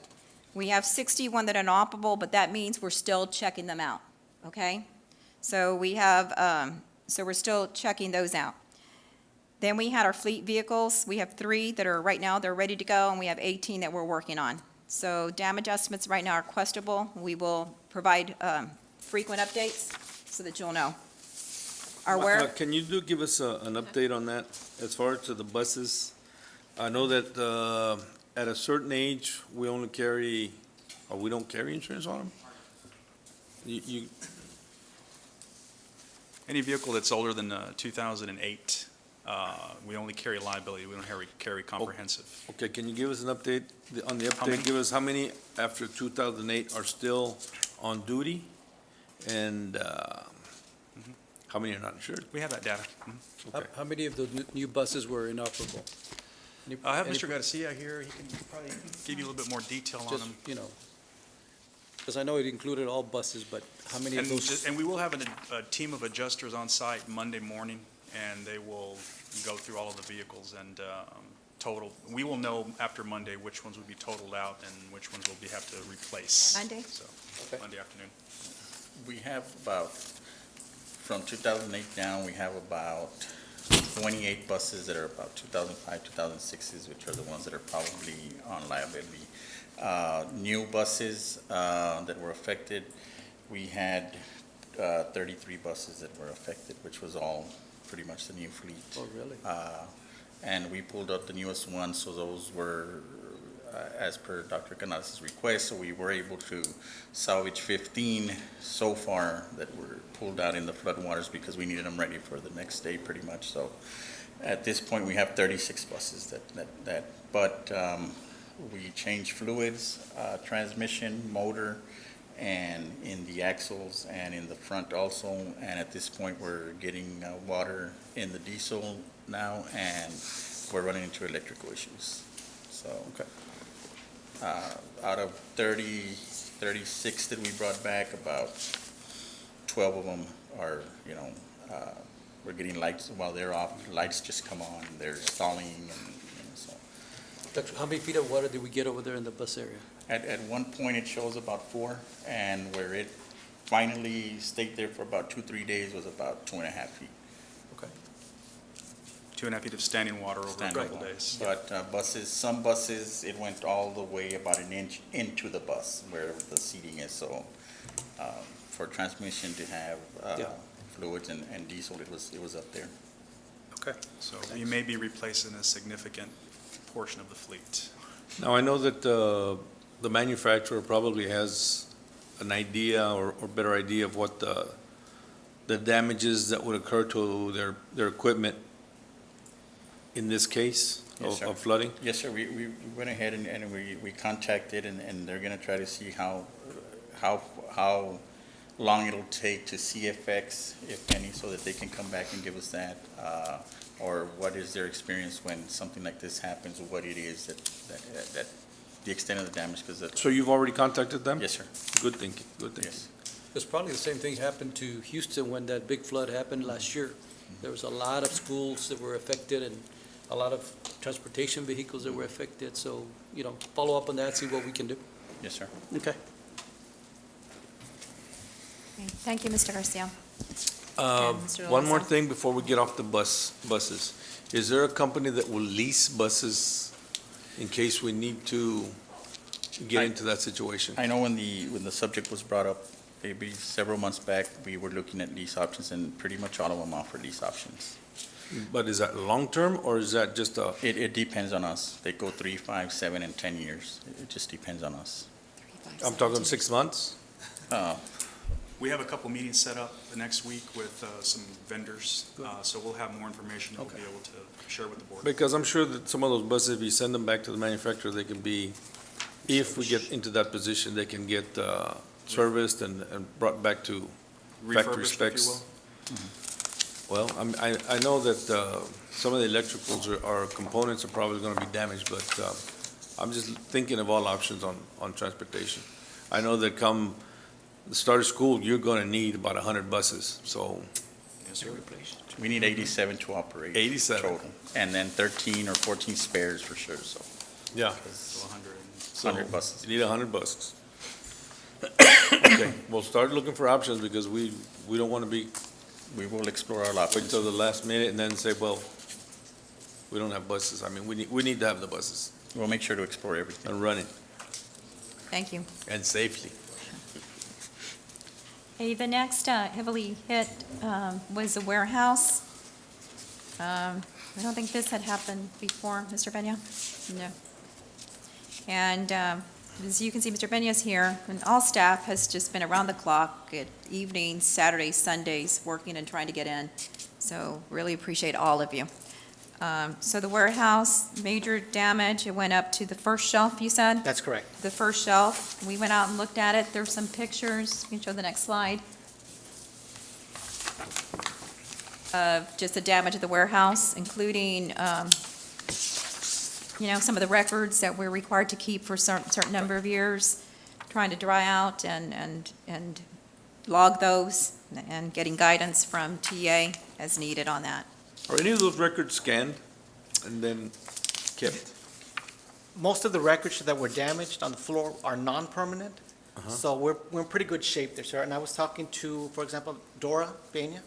We have 61 that are inoperable, but that means we're still checking them out, okay? So we have, so we're still checking those out. Then we had our fleet vehicles. We have 3 that are right now, they're ready to go, and we have 18 that we're working on. So damage estimates right now are questionable. We will provide frequent updates so that you'll know. Can you give us an update on that as far as to the buses? I know that at a certain age, we only carry, or we don't carry insurance on them? You, Any vehicle that's older than 2008, we only carry liability, we don't carry comprehensive. okay, can you give us an update on the How many? update? Give us how many after 2008 are still on duty? And how many are not insured? We have that data. Okay. How many of the new buses were inoperable? I have Mr. Garcia here, he can probably give you a little bit more detail on Just, them. you know, because I know it included all buses, but how many of those? And we will have a team of adjusters on site Monday morning, and they will go through all of the vehicles and total. We will know after Monday which ones will be totaled out and which ones will have to replace. Monday? So, Okay. Monday afternoon. We have about, from 2008 down, we have about 28 buses that are about 2005, 2006s, which are the ones that are probably on liability. New buses that were affected, we had 33 buses that were affected, which was all pretty much the new fleet. Oh, really? And we pulled out the newest ones, so those were as per Dr. Canales' request, so we were able to salvage 15 so far that were pulled out in the floodwaters because we needed them ready for the next day pretty much. So at this point, we have 36 buses but we changed fluids, transmission, motor, and in the axles and in the front also. And at this point, we're getting water in the diesel now, and we're running into electrical issues. So. Okay. Out of 36 that we brought back, about 12 of them are, we're getting lights while they're off. Lights just come on, they're stalling, and so. Doctor, how many feet of water did we get over there in the bus area? At one point, it shows about 4, and where it finally stayed there for about 2-3 days was about 2.5 feet. 2.5 feet of standing water over a Standing couple water. days. But some buses, it went all the way about an inch into the bus where the seating is. So for transmission to have Yeah. fluids and diesel, it was up there. Okay. So we may be replacing a significant portion of the fleet. Now, I know that the manufacturer probably has an idea or better idea of what the damages that would occur to their equipment in this case Yes, sir. of flooding? Yes, sir. We went ahead and we contacted, and they're going to try to see how long it'll take to see effects, if any, so that they can come back and give us that. Or what is their experience when something like this happens, or what it is that the extent of the damage, because So you've already contacted them? Yes, sir. Good thinking, good thinking. Yes. It's probably the same thing happened to Houston when that big flood happened last year. There was a lot of schools that were affected and a lot of transportation vehicles that were affected. So, follow up on that, see what we can do. Yes, sir. Okay. Okay, thank you, Mr. Garcia. Mr. One more Loza. thing before we get off the buses. Is there a company that will lease buses in case we need to get into that situation? I know when the subject was brought up, maybe several months back, we were looking at lease options, and pretty much all of them offer lease options. But is that long-term, or is that just a, It depends on us. They go 3, 5, 7, and 10 years. It just depends on us. I'm talking 6 months? We have a couple meetings set up the next week with some vendors, so we'll have more information that we'll be able to share with the board. Because I'm sure that some of those buses, if you send them back to the manufacturer, they can be, if we get into that position, they can get serviced and brought back to factory Refurbished, if you specs. will. Well, I know that some of the electricals or components are probably gonna be damaged, but, I'm just thinking of all options on transportation. I know that come the start of school, you're gonna need about 100 buses, so We need 87 to operate. 87. Total, and then 13 or 14 spares for sure, so. yeah. So 100. So 100 buses. You need 100 buses. Okay, we'll start looking for options because we don't want to be, We will explore our wait options. till the last minute and then say, well, we don't have buses. I mean, we need to have the buses We'll make sure to explore everything. and running Thank you. and safely. Okay, the next heavily hit was the warehouse. I don't think this had happened before, Mr. Benya? No. And as you can see, Mr. Benya's here, and all staff has just been around the clock at evenings, Saturdays, Sundays, working and trying to get in. So really appreciate all of you. So the warehouse, major damage, it went up to the first shelf, you said? That's correct. The first shelf. We went out and looked at it. There's some pictures. You can show the next slide. Of just the damage of the warehouse, including, some of the records that we're required to keep for a certain number of years, trying to dry out and log those, and getting guidance from TA as needed on that. Are any of those records scanned and then kept? Most of the records that were damaged on the floor are non-permanent, Uh-huh. so we're in pretty good shape there, sir. And I was talking to, for example, Dora Peña.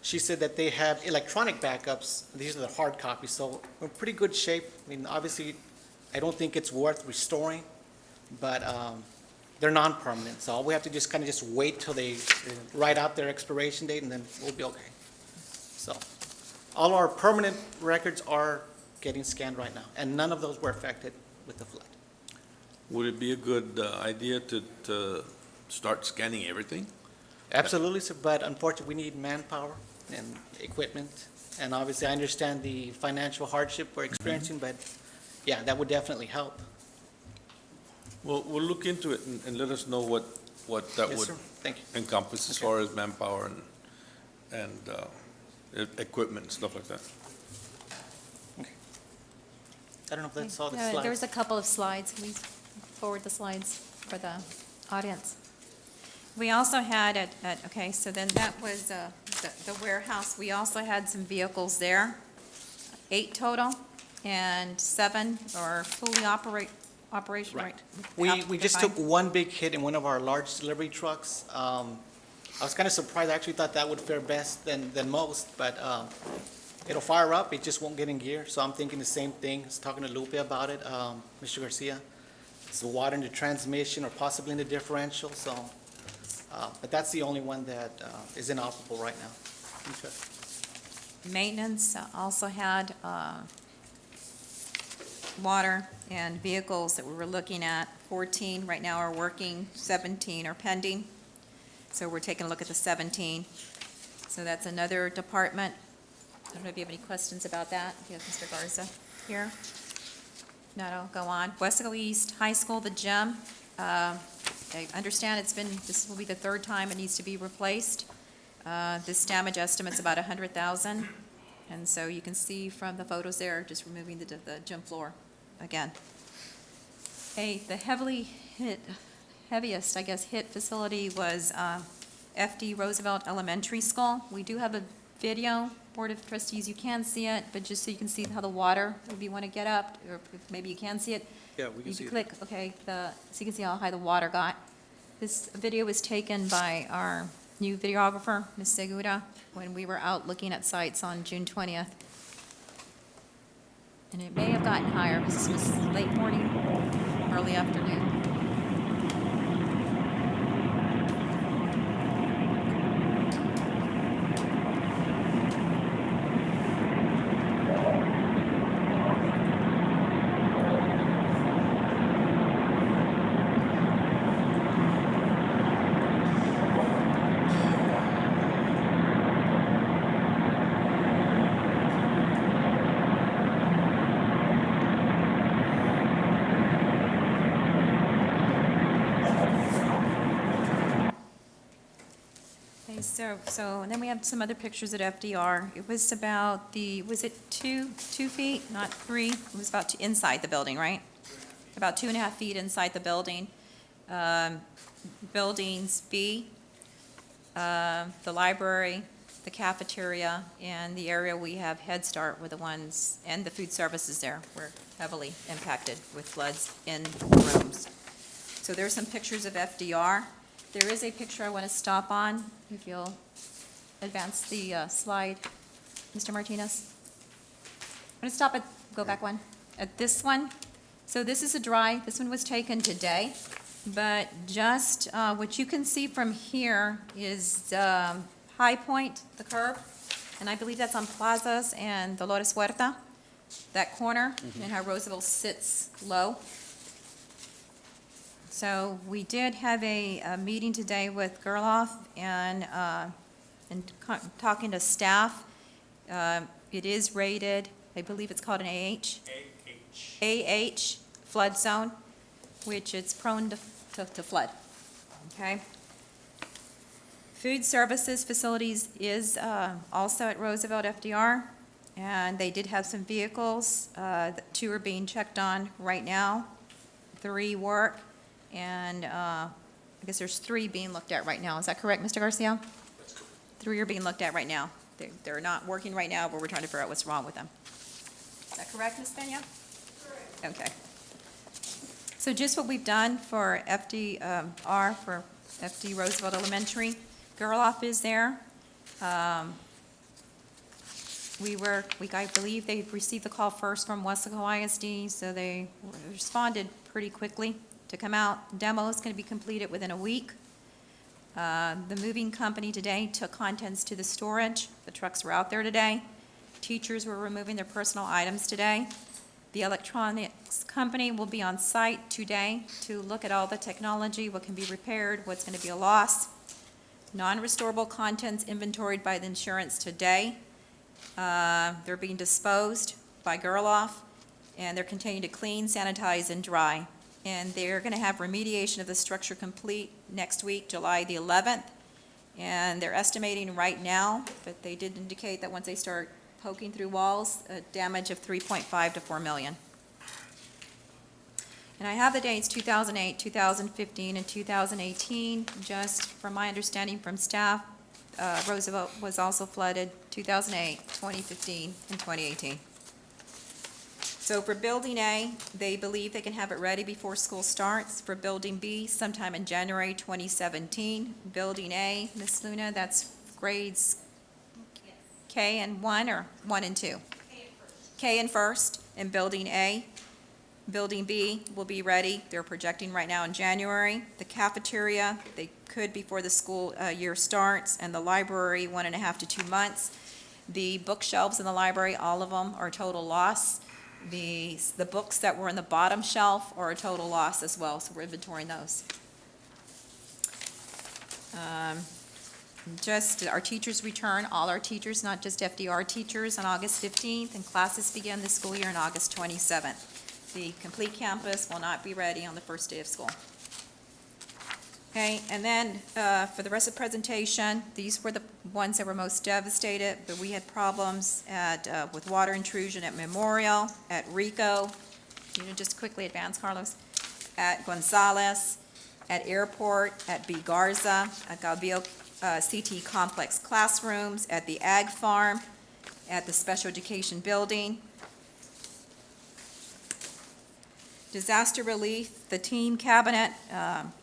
She said that they have electronic backups. These are the hard copies, so we're in pretty good shape. I mean, obviously, I don't think it's worth restoring, but they're non-permanent, so all we have to just kind of just wait till they write out their expiration date, and then we'll be okay. So, all our permanent records are getting scanned right now, and none of those were affected with the flood. Would it be a good idea to start scanning everything? Absolutely, sir, but unfortunately, we need manpower and equipment, and obviously, I understand the financial hardship we're experiencing, but yeah, that would definitely help. Well, we'll look into it and let us know what that Yes, would sir. Thank you. encompass as Okay. far as manpower and equipment and stuff like that. I don't know if that's all the Yeah, slides. There's a couple of slides. Can we forward the slides for the audience? We also had okay, so then that was the warehouse. We also had some vehicles there, 8 total, and 7 are fully operational, right? We just took one big hit in one of our large delivery trucks. I was kind of surprised. I actually thought that would fare best than most, but it'll fire up. It just won't get in gear. So I'm thinking the same thing. I was talking to Lupe about it, Mr. Garcia. It's the water in the transmission or possibly in the differential, so, but that's the only one that is inoperable right now. Okay. Maintenance also had water and vehicles that we were looking at. 14 right now are working, 17 are pending. So we're taking a look at the 17. So that's another department. I don't know if you have any questions about that. You have Mr. Garza here. No, I'll go on. Weslaco East High School, the gym. I understand this will be the 3rd time it needs to be replaced. This damage estimate's about $100,000. And so you can see from the photos there, just removing the gym floor again. The heaviest, I guess, hit facility was FD Roosevelt Elementary School. We do have a video, Board of Trustees, you can see it, but just so you can see how the water, if you want to get up, or if maybe you can see it. Yeah, we can see You it. click, okay, so you can see how high the water got. This video was taken by our new videographer, Ms. Segura, when we were out looking at sites on June 20th. And it may have gotten higher, because this was late morning, early afternoon. So, and then we have some other pictures at FDR. It was about was it 2 feet, not 3? It was about inside the building, right? About 2.5 feet inside the building. Buildings B, the library, the cafeteria, and the area we have Head Start were the ones, and the food services there were heavily impacted with floods in the rooms. So there's some pictures of FDR. There is a picture I want to stop on, if you'll advance the slide, Mr. Martinez. I'm going to stop at, go back one, at this one. So this is this one was taken today, but just what you can see from here is High Point, the curve, and I believe that's on Plazas and Dolores Huerta, that corner, and how Roosevelt sits low. So we did have a meeting today with Gerloff and talking to staff. It is rated, I believe it's called an AH? AH flood zone, which it's prone to flood, okay? Food services facilities is also at Roosevelt FDR, and they did have some vehicles. 2 are being checked on right now, 3 work. And I guess there's 3 being looked at right now. Is that correct, Mr. Garcia? That's correct. 3 are being looked at right now. They're not working right now, but we're trying to figure out what's wrong with them. Is that correct, Ms. Peña? Correct. Okay. So just what we've done for FDR, for FD Roosevelt Elementary, Gerloff is there. I believe they received the call first from Weslaco ISD, so they responded pretty quickly to come out. Demo is going to be completed within a week. The moving company today took contents to the storage. The trucks were out there today. Teachers were removing their personal items today. The electronics company will be on site today to look at all the technology, what can be repaired, what's going to be a loss. Non-restorable contents inventoried by the insurance today. They're being disposed by Gerloff, and they're continuing to clean, sanitize, and dry. And they're going to have remediation of the structure complete next week, July the 11th. And they're estimating right now, but they did indicate that once they start poking through walls, a damage of $3.5 to $4 million. And I have the dates 2008, 2015, and 2018. Just from my understanding from staff, Roosevelt was also flooded 2008, 2015, and 2018. So for Building A, they believe they can have it ready before school starts. For Building B, sometime in January 2017. Building A, Ms. Luna, that's grades K and 1 or 1 and 2? K and first. And Building A. Building B will be ready. They're projecting right now in January. The cafeteria, they could before the school year starts, and the library 1.5 to 2 months. The bookshelves in the library, all of them are total loss. The books that were in the bottom shelf are a total loss as well, so we're inventorying those. Just our teachers return, all our teachers, not just FDR teachers, on August 15th, and classes begin this school year on August 27th. The complete campus will not be ready on the first day of school. Okay, and then for the rest of the presentation, these were the ones that were most devastated, but we had problems with water intrusion at Memorial, at Rico, just quickly advance, Carlos, at Gonzales, at Airport, at B. Garza, at Galvio CT Complex classrooms, at the Ag Farm, at the Special Education Building. Disaster relief, the team cabinet,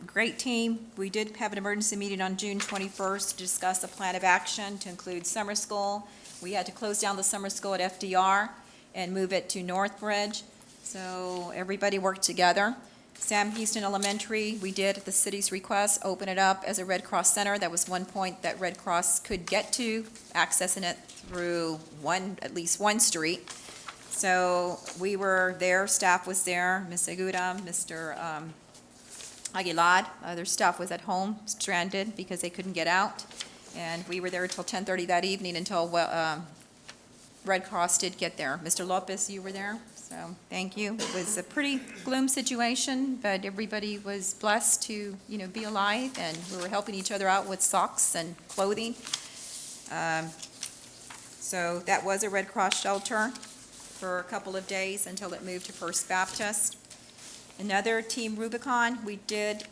great team. We did have an emergency meeting on June 21st to discuss a plan of action to include summer school. We had to close down the summer school at FDR and move it to Northbridge, so everybody worked together. Sam Houston Elementary, we did, at the city's request, open it up as a Red Cross center. That was one point that Red Cross could get to, accessing it through at least one street. So we were there, staff was there, Ms. Segura, Mr. Aguilar, their staff was at home, stranded because they couldn't get out. And we were there until 10:30 that evening until Red Cross did get there. Mr. Lopez, you were there, so thank you. It was a pretty gloom situation, but everybody was blessed to, be alive, and we were helping each other out with socks and clothing. So that was a Red Cross shelter for a couple of days until it moved to First Baptist. Another Team Rubicon, we did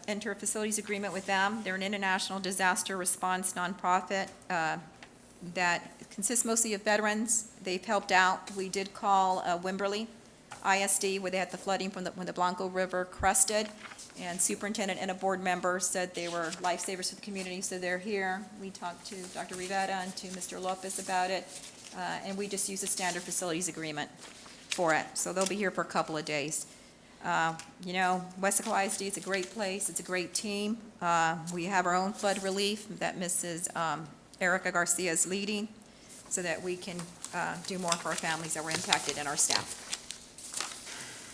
enter a facilities agreement with them. They're an international disaster response nonprofit that consists mostly of veterans. They've helped out. We did call Wimberley ISD, where they had the flooding when the Blanco River crested, and superintendent and a board member said they were lifesavers for the community, so they're here. We talked to Dr. Rivera and to Mr. Lopez about it, and we just used a standard facilities agreement for it. So they'll be here for a couple of days. Weslaco ISD is a great place. It's a great team. We have our own flood relief that Mrs. Erica Garcia is leading, so that we can do more for our families that were impacted and our staff.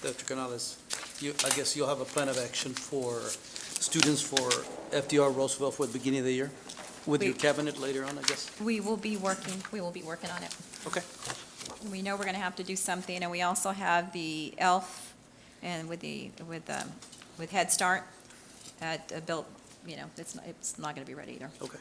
Dr. Canales, I guess you'll have a plan of action for students for FDR Roosevelt for the beginning of the year with your cabinet later on, I guess? We will be working on it. Okay. We know we're going to have to do something, and we also have the ELF and with Head Start at built, it's not going to be ready either. Okay.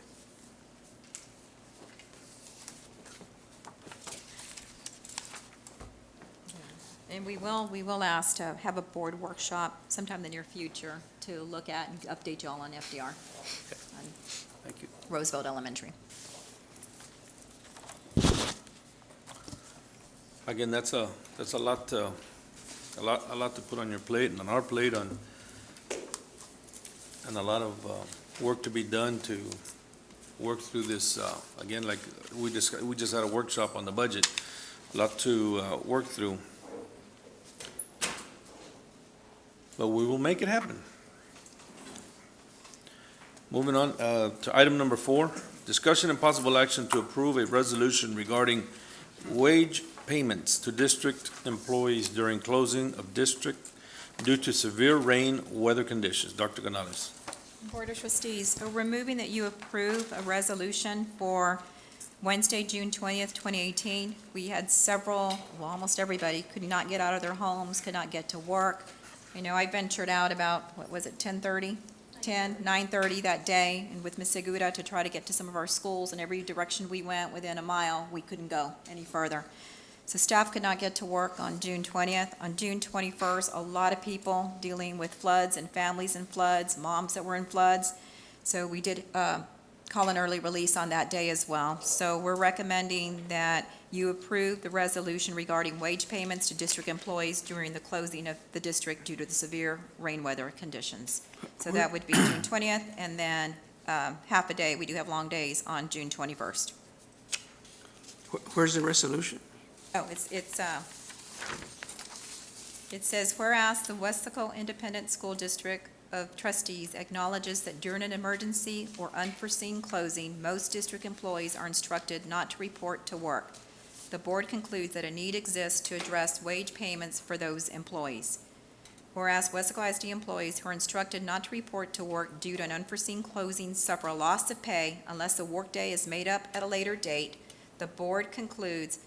And we will ask to have a board workshop sometime in the near future to look at and update you all on FDR. On Thank you. Roosevelt Elementary. Again, that's a lot to put on your plate and on our plate, and a lot of work to be done to work through this. Again, like we just had a workshop on the budget, a lot to work through. But we will make it happen. Moving on to item number 4, discussion and possible action to approve a resolution regarding wage payments to district employees during closing of district due to severe rain weather conditions. Dr. Canales. Board of Trustees, we're moving that you approve a resolution for Wednesday, June 20th, 2018. We had almost everybody could not get out of their homes, could not get to work. I ventured out about, 9:30 that day, and with Ms. Segura to try to get to some of our schools, and every direction we went within a mile, we couldn't go any further. So staff could not get to work on June 20th. On June 21st, a lot of people dealing with floods and families in floods, moms that were in floods. So we did call an early release on that day as well. So we're recommending that you approve the resolution regarding wage payments to district employees during the closing of the district due to the severe rain weather conditions. So that would be June 20th, and then half a day, we do have long days on June 21st. Where's the resolution? Oh, it says, whereas the Weslaco Independent School District of Trustees acknowledges that during an emergency or unforeseen closing, most district employees are instructed not to report to work. The board concludes that a need exists to address wage payments for those employees. Whereas Weslaco ISD employees who are instructed not to report to work due to an unforeseen closing suffer a loss of pay unless the workday is made up at a later date, the board concludes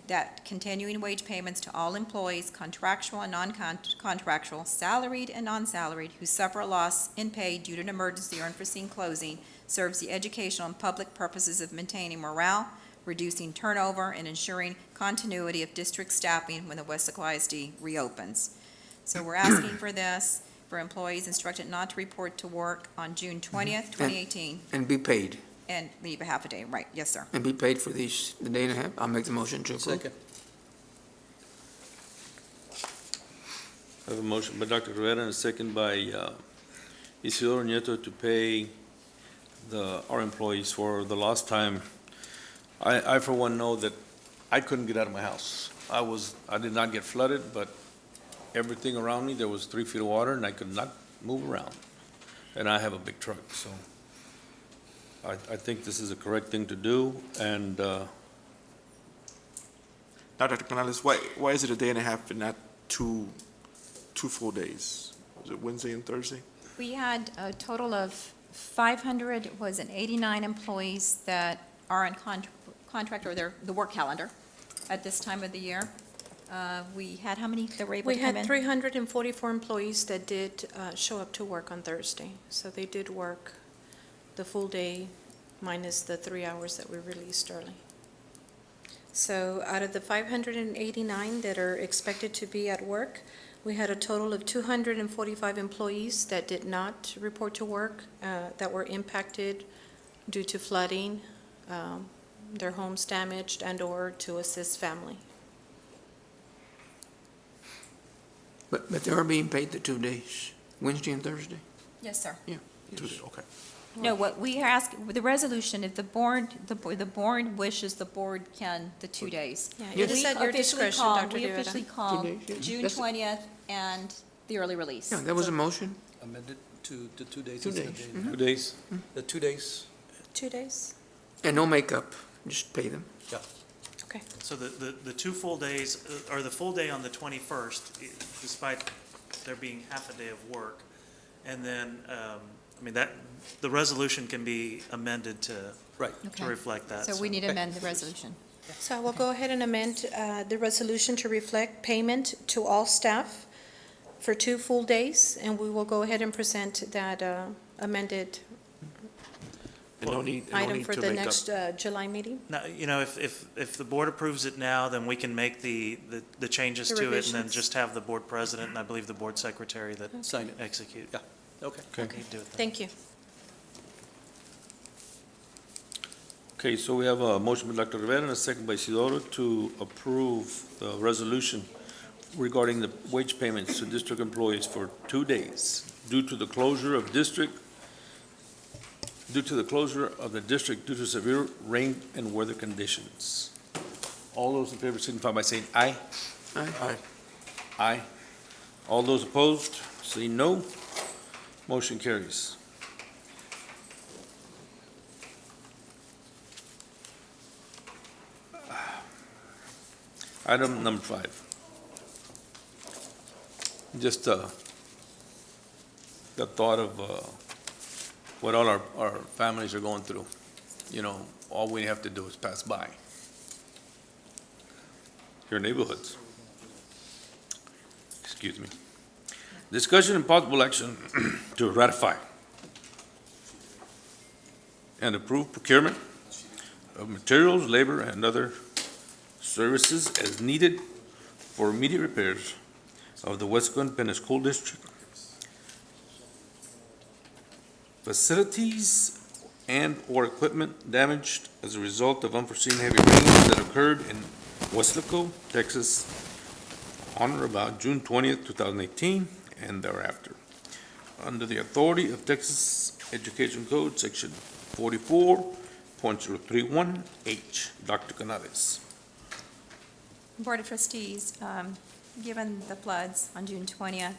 that continuing wage payments to all employees, contractual and non-contractual, salaried and non-salaried, who suffer a loss in pay due to an emergency or unforeseen closing, serves the educational and public purposes of maintaining morale, reducing turnover, and ensuring continuity of district staffing when the Weslaco ISD reopens. So we're asking for this for employees instructed not to report to work on June 20th, 2018, And be paid. and leave a half a day. Right, yes, sir. And be paid for the day and a half. I'll make the motion to approve. Second. I have a motion by Dr. Rivera and a second by Isidro Nieto to pay our employees for the lost time. I for one know that I couldn't get out of my house. I did not get flooded, but everything around me, there was 3 feet of water, and I could not move around. And I have a big truck, so I think this is a correct thing to do, and Now, Dr. Canales, why is it a day and a half and not two full days? Was it Wednesday and Thursday? We had a total of 589 employees that are in contract, or the work calendar at this time of the year. We had how many that were able We to come in? had 344 employees that did show up to work on Thursday. So they did work the full day minus the 3 hours that we released early. So out of the 589 that are expected to be at work, we had a total of 245 employees that did not report to work, that were impacted due to flooding, their homes damaged, and/or to assist family. But they are being paid the 2 days, Wednesday and Thursday? Yes, sir. Yeah. Tuesday, okay. No, what we are asking, the resolution, if the board wishes, the board can, the 2 days. Yeah, Yes. it is at your discretion, Dr. We Rivera. officially called 2 days, yeah. June That's- 20th and the early release. Yeah, that was a motion. Amended to 2 days. 2 instead of days. day and a half. 2 days. The 2 days, 2 days? And no makeup, just pay them. Okay. So the 2 full days, or the full day on the 21st, despite there being half a day of work, and then, I mean, the resolution can be amended to right. Okay. reflect that. So we need to amend the resolution. So we'll go ahead and amend the resolution to reflect payment to all staff for 2 full days, and we will go ahead and present that amended And no need item for to the make up. next July meeting. Now, you know, if the board approves it now, then we can make the changes The to it, and then revisions. just have the board president, and I believe the board secretary that Sign it. execute. Yeah. Okay. Okay, do it then. Thank you. Okay, so we have a motion by Dr. Rivera and a second by Isidoro to approve the resolution regarding the wage payments to district employees for 2 days due to the closure of the district due to severe rain and weather conditions. All those in favor signify by saying aye. Aye. Aye. All those opposed, say no. Motion carries. Item number 5. Just the thought of what all our families are going through. You know, all we have to do is pass by your neighborhoods. Excuse me. Discussion and possible action to ratify and approve procurement of materials, labor, and other services as needed for immediate repairs of the Weslaco Independent School District facilities and/or equipment damaged as a result of unforeseen heavy rains that occurred in Weslaco, Texas, on or about June 20th, 2018, and thereafter. Under the authority of Texas Education Code, Section 44.031H. Dr. Canales. Board of Trustees, given the floods on June 20th,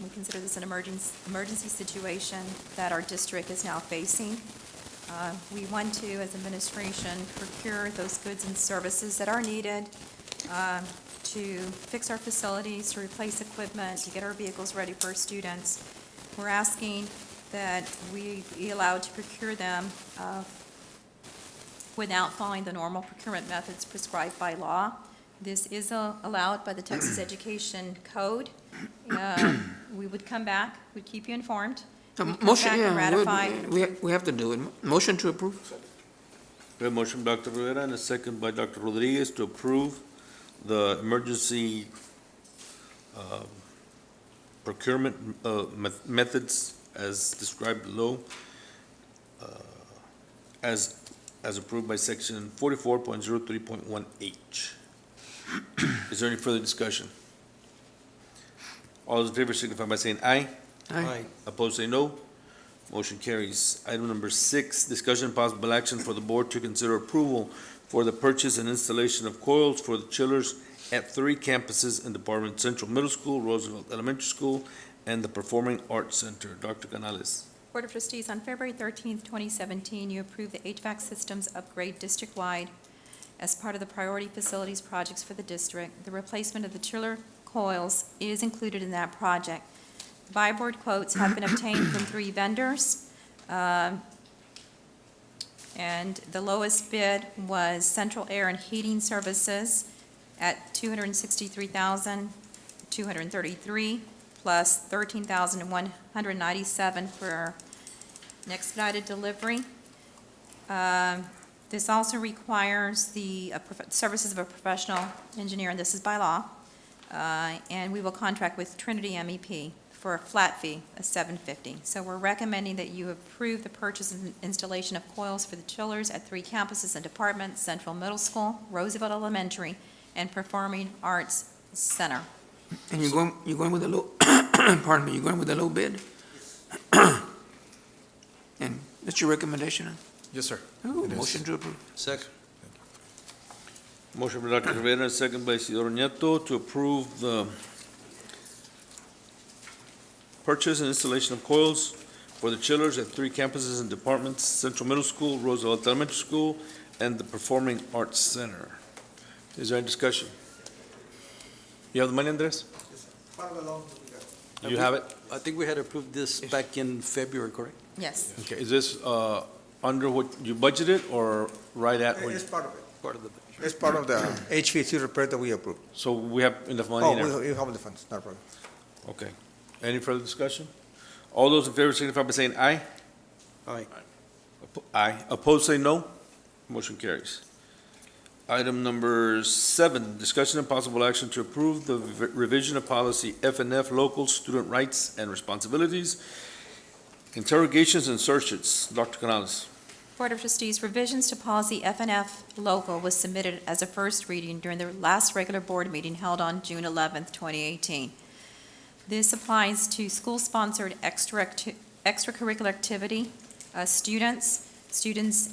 we consider this an emergency situation that our district is now facing. We want to, as administration, procure those goods and services that are needed to fix our facilities, to replace equipment, to get our vehicles ready for our students. We're asking that we be allowed to procure them without following the normal procurement methods prescribed by law. This is allowed by the Texas Education Code. We would come back, we'd keep you informed. We'd come Motion, back and yeah, ratify. we have to do it. Motion to approve? We have a motion by Dr. Rivera and a second by Dr. Rodriguez to approve the emergency procurement methods as described below, as approved by section 44.03.1H. Is there any further discussion? All those in favor signify by saying aye. Aye. Opposed, say no. Motion carries. Item number 6, discussion and possible action for the board to consider approval for the purchase and installation of coils for the chillers at 3 campuses in Department Central Middle School, Roosevelt Elementary School, and the Performing Arts Center. Dr. Canales. Board of Trustees, on February 13th, 2017, you approved the HVAC systems upgrade district-wide as part of the priority facilities projects for the district. The replacement of the chiller coils is included in that project. Buy board quotes have been obtained from 3 vendors. And the lowest bid was Central Air and Heating Services at $263,233, plus $13,197 for an expedited delivery. This also requires the services of a professional engineer, and this is by law. And we will contract with Trinity MEP for a flat fee of $750. So we're recommending that you approve the purchase and installation of coils for the chillers at 3 campuses and departments: Central Middle School, Roosevelt Elementary, and Performing Arts Center. And you're going with a low, pardon me, you're going with a low bid? And that's your recommendation? Yes, sir. Oh, It is. motion to approve. Second. Motion by Dr. Rivera, second by Isidoro Nieto, to approve the purchase and installation of coils for the chillers at 3 campuses and departments: Central Middle School, Roosevelt Elementary School, and the Performing Arts Center. Is there any discussion? You have the money, Andres? You have it? I think we had approved this back in February, correct? Yes. Okay, is this under what you budgeted or right at what? It's part of it. Part of the. It's part of the HVAC repair that we approved. So we have enough money Oh, in there? we have the funds, not a problem. Okay. Any further discussion? All those in favor signify by saying aye. Aye. Aye. Opposed, say no. Motion carries. Item number 7, discussion and possible action to approve the revision of policy FNF, local student rights and responsibilities, interrogations and searches. Dr. Canales. Board of Trustees, revisions to policy FNF local was submitted as a first reading during the last regular board meeting held on June 11th, 2018. This applies to school-sponsored extracurricular activity. Students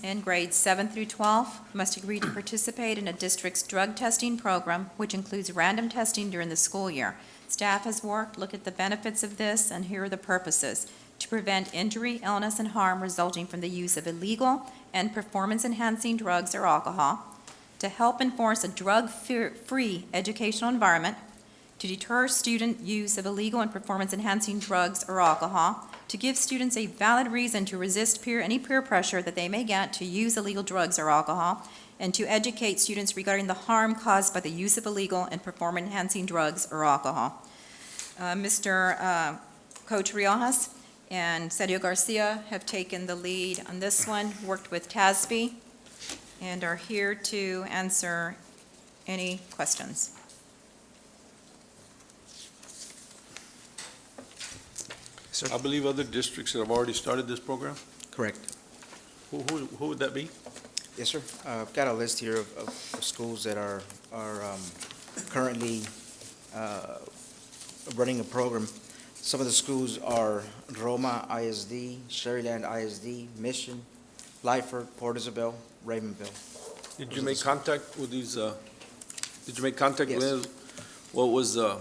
in grades 7 through 12 must agree to participate in a district's drug testing program, which includes random testing during the school year. Staff has looked at the benefits of this, and here are the purposes: to prevent injury, illness, and harm resulting from the use of illegal and performance-enhancing drugs or alcohol, to help enforce a drug-free educational environment, to deter student use of illegal and performance-enhancing drugs or alcohol, to give students a valid reason to resist any peer pressure that they may get to use illegal drugs or alcohol, and to educate students regarding the harm caused by the use of illegal and performance-enhancing drugs or alcohol. Mr. Coach Riojas and Sergio Garcia have taken the lead on this one, worked with TASB, and are here to answer any questions. I believe other districts have already started this program. Correct. Who would that be? Yes, sir. I've got a list here of schools that are currently running a program. Some of the schools are Roma ISD, Sherryland ISD, Mission, Lyford, Port Isabel, Raymondville. Did you make contact with these, did you make contact Yes. with, what was the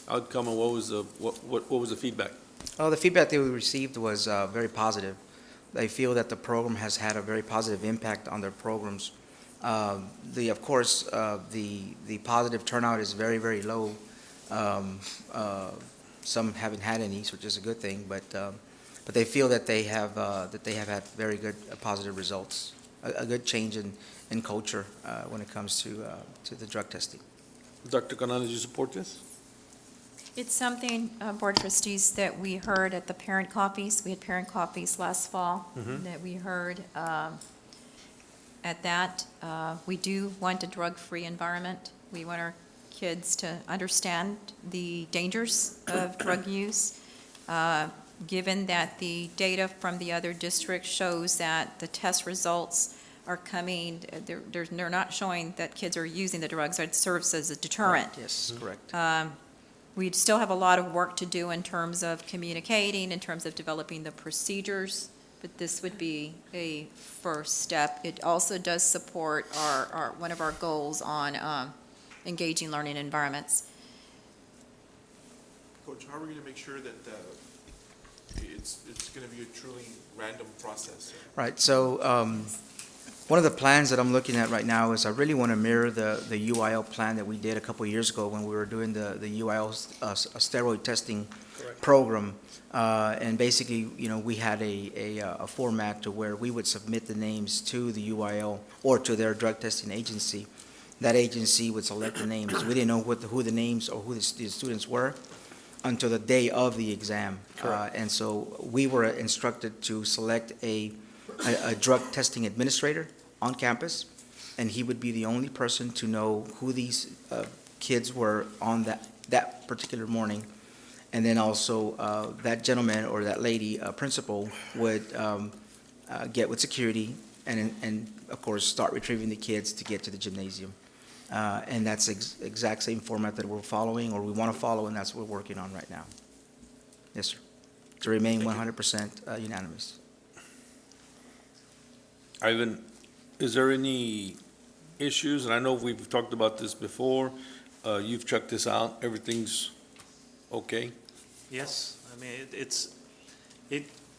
outcome and what was the feedback? The feedback that we received was very positive. They feel that the program has had a very positive impact on their programs. Of course, the positive turnout is very, very low. Some haven't had any, which is a good thing, but they feel that they have had very good positive results, a good change in culture when it comes to the drug testing. Dr. Canales, you support this? It's something, Board of Trustees, that we heard at the parent coffees. We had parent coffees last fall that we heard at that. We do want a drug-free environment. We want our kids to understand the dangers of drug use. Given that the data from the other districts shows that the test results are coming, they're not showing that kids are using the drugs. It serves as a deterrent. Yes, correct. We still have a lot of work to do in terms of communicating, in terms of developing the procedures, but this would be a first step. It also does support one of our goals on engaging learning environments. Coach, how are we going to make sure that it's going to be a truly random process? Right, so One of the plans that I'm looking at right now is I really want to mirror the UIL plan that we did a couple of years ago when we were doing the UIL steroid testing Correct. program. And basically, we had a format to where we would submit the names to the UIL or to their drug testing agency. That agency would select the names. We didn't know who the names or who the students were until the day of the exam. And so we were instructed to select a drug testing administrator on campus, and he would be the only person to know who these kids were on that particular morning. And then also, that gentleman or that lady, principal, would get with security and of course, start retrieving the kids to get to the gymnasium. And that's exact same format that we're following, or we want to follow, and that's what we're working on right now. Yes, sir. To remain 100% unanimous. Ivan, is there any issues? And I know we've talked about this before. You've checked this out. Everything's okay? Yes, I mean,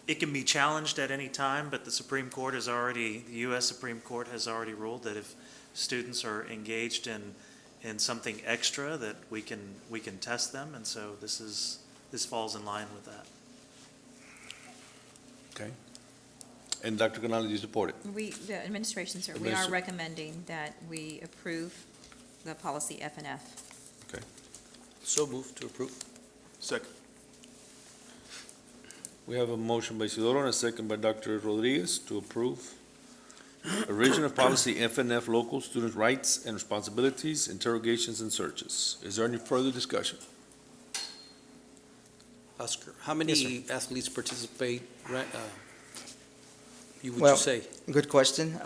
it can be challenged at any time, but the Supreme Court has already, the U.S. Supreme Court has already ruled that if students are engaged in something extra, that we can test them, and so this falls in line with that. Okay. And Dr. Canales, you support it? The administration, sir, we are recommending that we approve the policy F and F. So moved to approve. Second. We have a motion by Isidoro and a second by Dr. Rodriguez to approve a revision of policy FNF, local student rights and responsibilities, interrogations and searches. Is there any further discussion? Oscar, how many athletes participate, would Well, you say? Good question.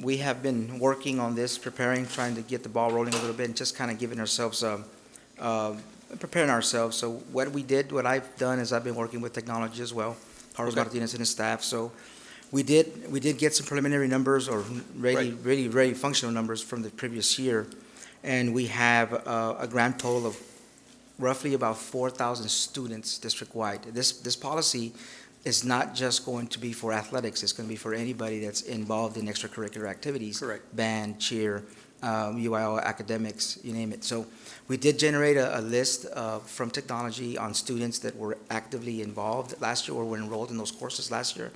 We have been working on this, trying to get the ball rolling a little bit, and just kind of giving ourselves, preparing ourselves. So what I've done is I've been working with technology as well, Carlos Okay. Martinez and his staff. So we did get some preliminary numbers, or really, Right. really very functional numbers from the previous year. And we have a grand total of roughly about 4,000 students district-wide. This policy is not just going to be for athletics, it's going to be for anybody that's involved in extracurricular activities. Correct. Band, cheer, UIL, academics, you name it. So we did generate a list from technology on students that were actively involved last year or were enrolled in those courses last year.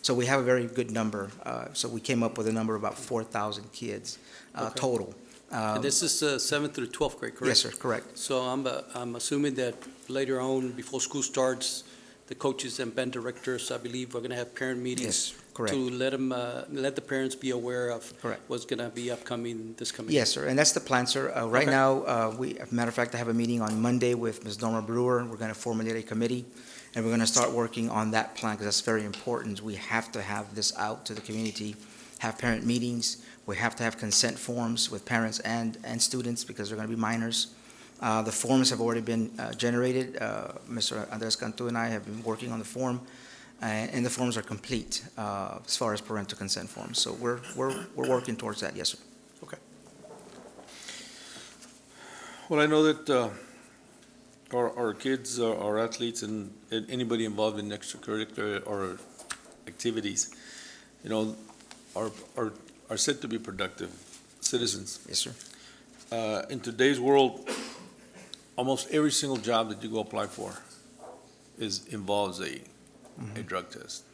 So we have a very good number. So we came up with a number of about 4,000 kids Okay. total. And this is 7th through 12th grade, correct? Yes, sir, correct. So I'm assuming that later on, before school starts, the coaches and band directors, I believe, are going to have parent meetings Yes, correct. to let the parents be aware of Correct. what's going to be upcoming this coming. Yes, sir, and that's the plan, sir. Right Okay. now, as a matter of fact, I have a meeting on Monday with Ms. Norma Brewer. We're going to formulate a committee, and we're going to start working on that plan, because that's very important. We have to have this out to the community, have parent meetings. We have to have consent forms with parents and students, because they're going to be minors. The forms have already been generated. Mr. Andres Cantu and I have been working on the form, and the forms are complete as far as parental consent forms. So we're working towards that, yes, sir. Well, I know that our kids, our athletes, and anybody involved in extracurricular or activities, are said to be productive citizens. Yes, sir. In today's world, almost every single job that you go apply for involves a drug test.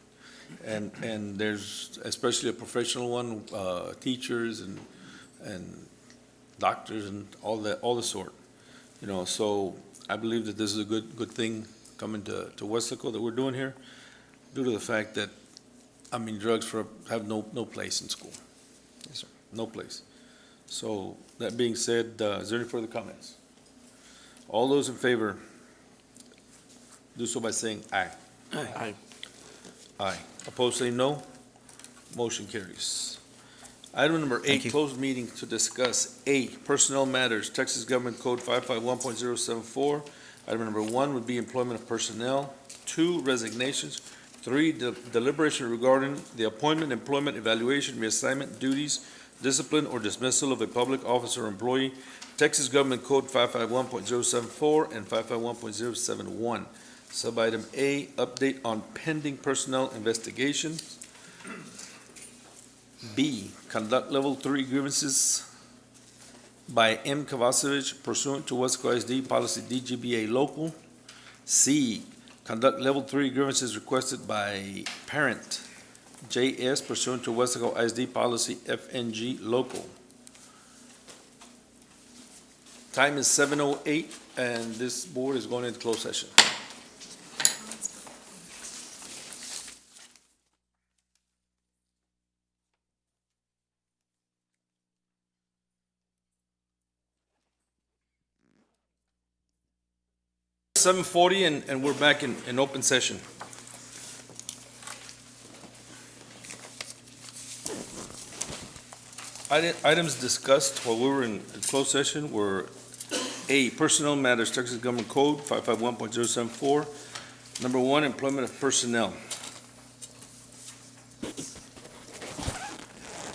And there's especially a professional one, teachers and doctors and all the sort. So I believe that this is a good thing coming to Weslaco that we're doing here, due to the fact that, drugs have no place in school. Yes, sir. No place. So, that being said, is there any further comments? All those in favor, do so by saying aye. Aye. Aye. Opposed, say no. Motion carries. Item number Thank 8, you. closed meeting to discuss A, personnel matters, Texas Government Code 551.074. Item number 1 would be employment of personnel. 2, resignations. 3, deliberation regarding the appointment, employment, evaluation, reassignment, duties, discipline, or dismissal of a public officer or employee, Texas Government Code 551.074 and 551.071. Sub-item A, update on pending personnel investigations. B, conduct level 3 grievances by M. Kovacevic pursuant to Weslaco ISD policy DGBA local. C, conduct level 3 grievances requested by parent JS pursuant to Weslaco ISD policy FNG local. Time is 7:08, and this board is going into closed session. (7:40) and we're back in open session. Items discussed while we were in closed session were A, Personnel Matters, Texas Government Code 551.074. Number 1, Employment of Personnel.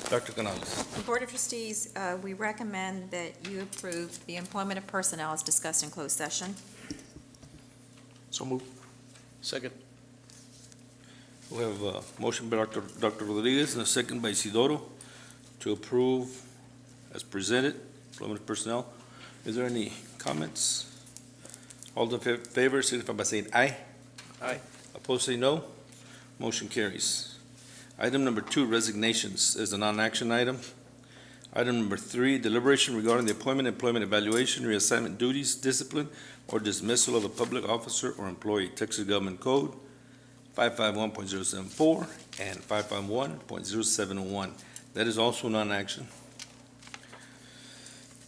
Dr. Canales. The Board of Trustees, we recommend that you approve the employment of personnel as discussed in closed session. So moved. Second. We have a motion by Dr. Rodriguez and a second by Isidoro to approve as presented, employment of personnel. Is there any comments? All in favor, signify by saying aye. Aye. Opposed, say no. Motion carries. Item number 2, resignations, is a non-action item. Item number 3, deliberation regarding the appointment, employment evaluation, reassignment duties, discipline, or dismissal of a public officer or employee, Texas Government Code 551.074 and 551.0701. That is also non-action.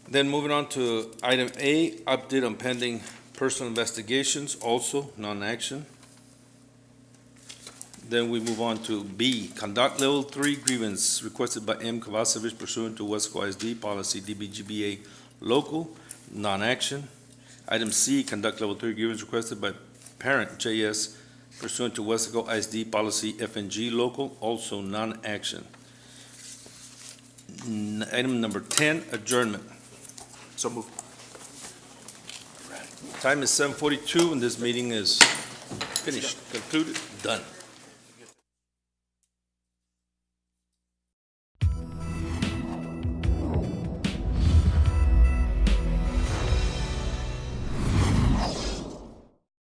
Then moving on to item A, update on pending personal investigations, also non-action. Then we move on to B, conduct level 3 grievance requested by M. Kovacevic pursuant to Weslaco ISD policy DBGBA local, non-action. Item C, conduct level 3 grievance requested by parent JS pursuant to Weslaco ISD policy FNG local, also non-action. Item number 10, adjournment. So moved. Time is 7:42 and this meeting is finished, concluded, done.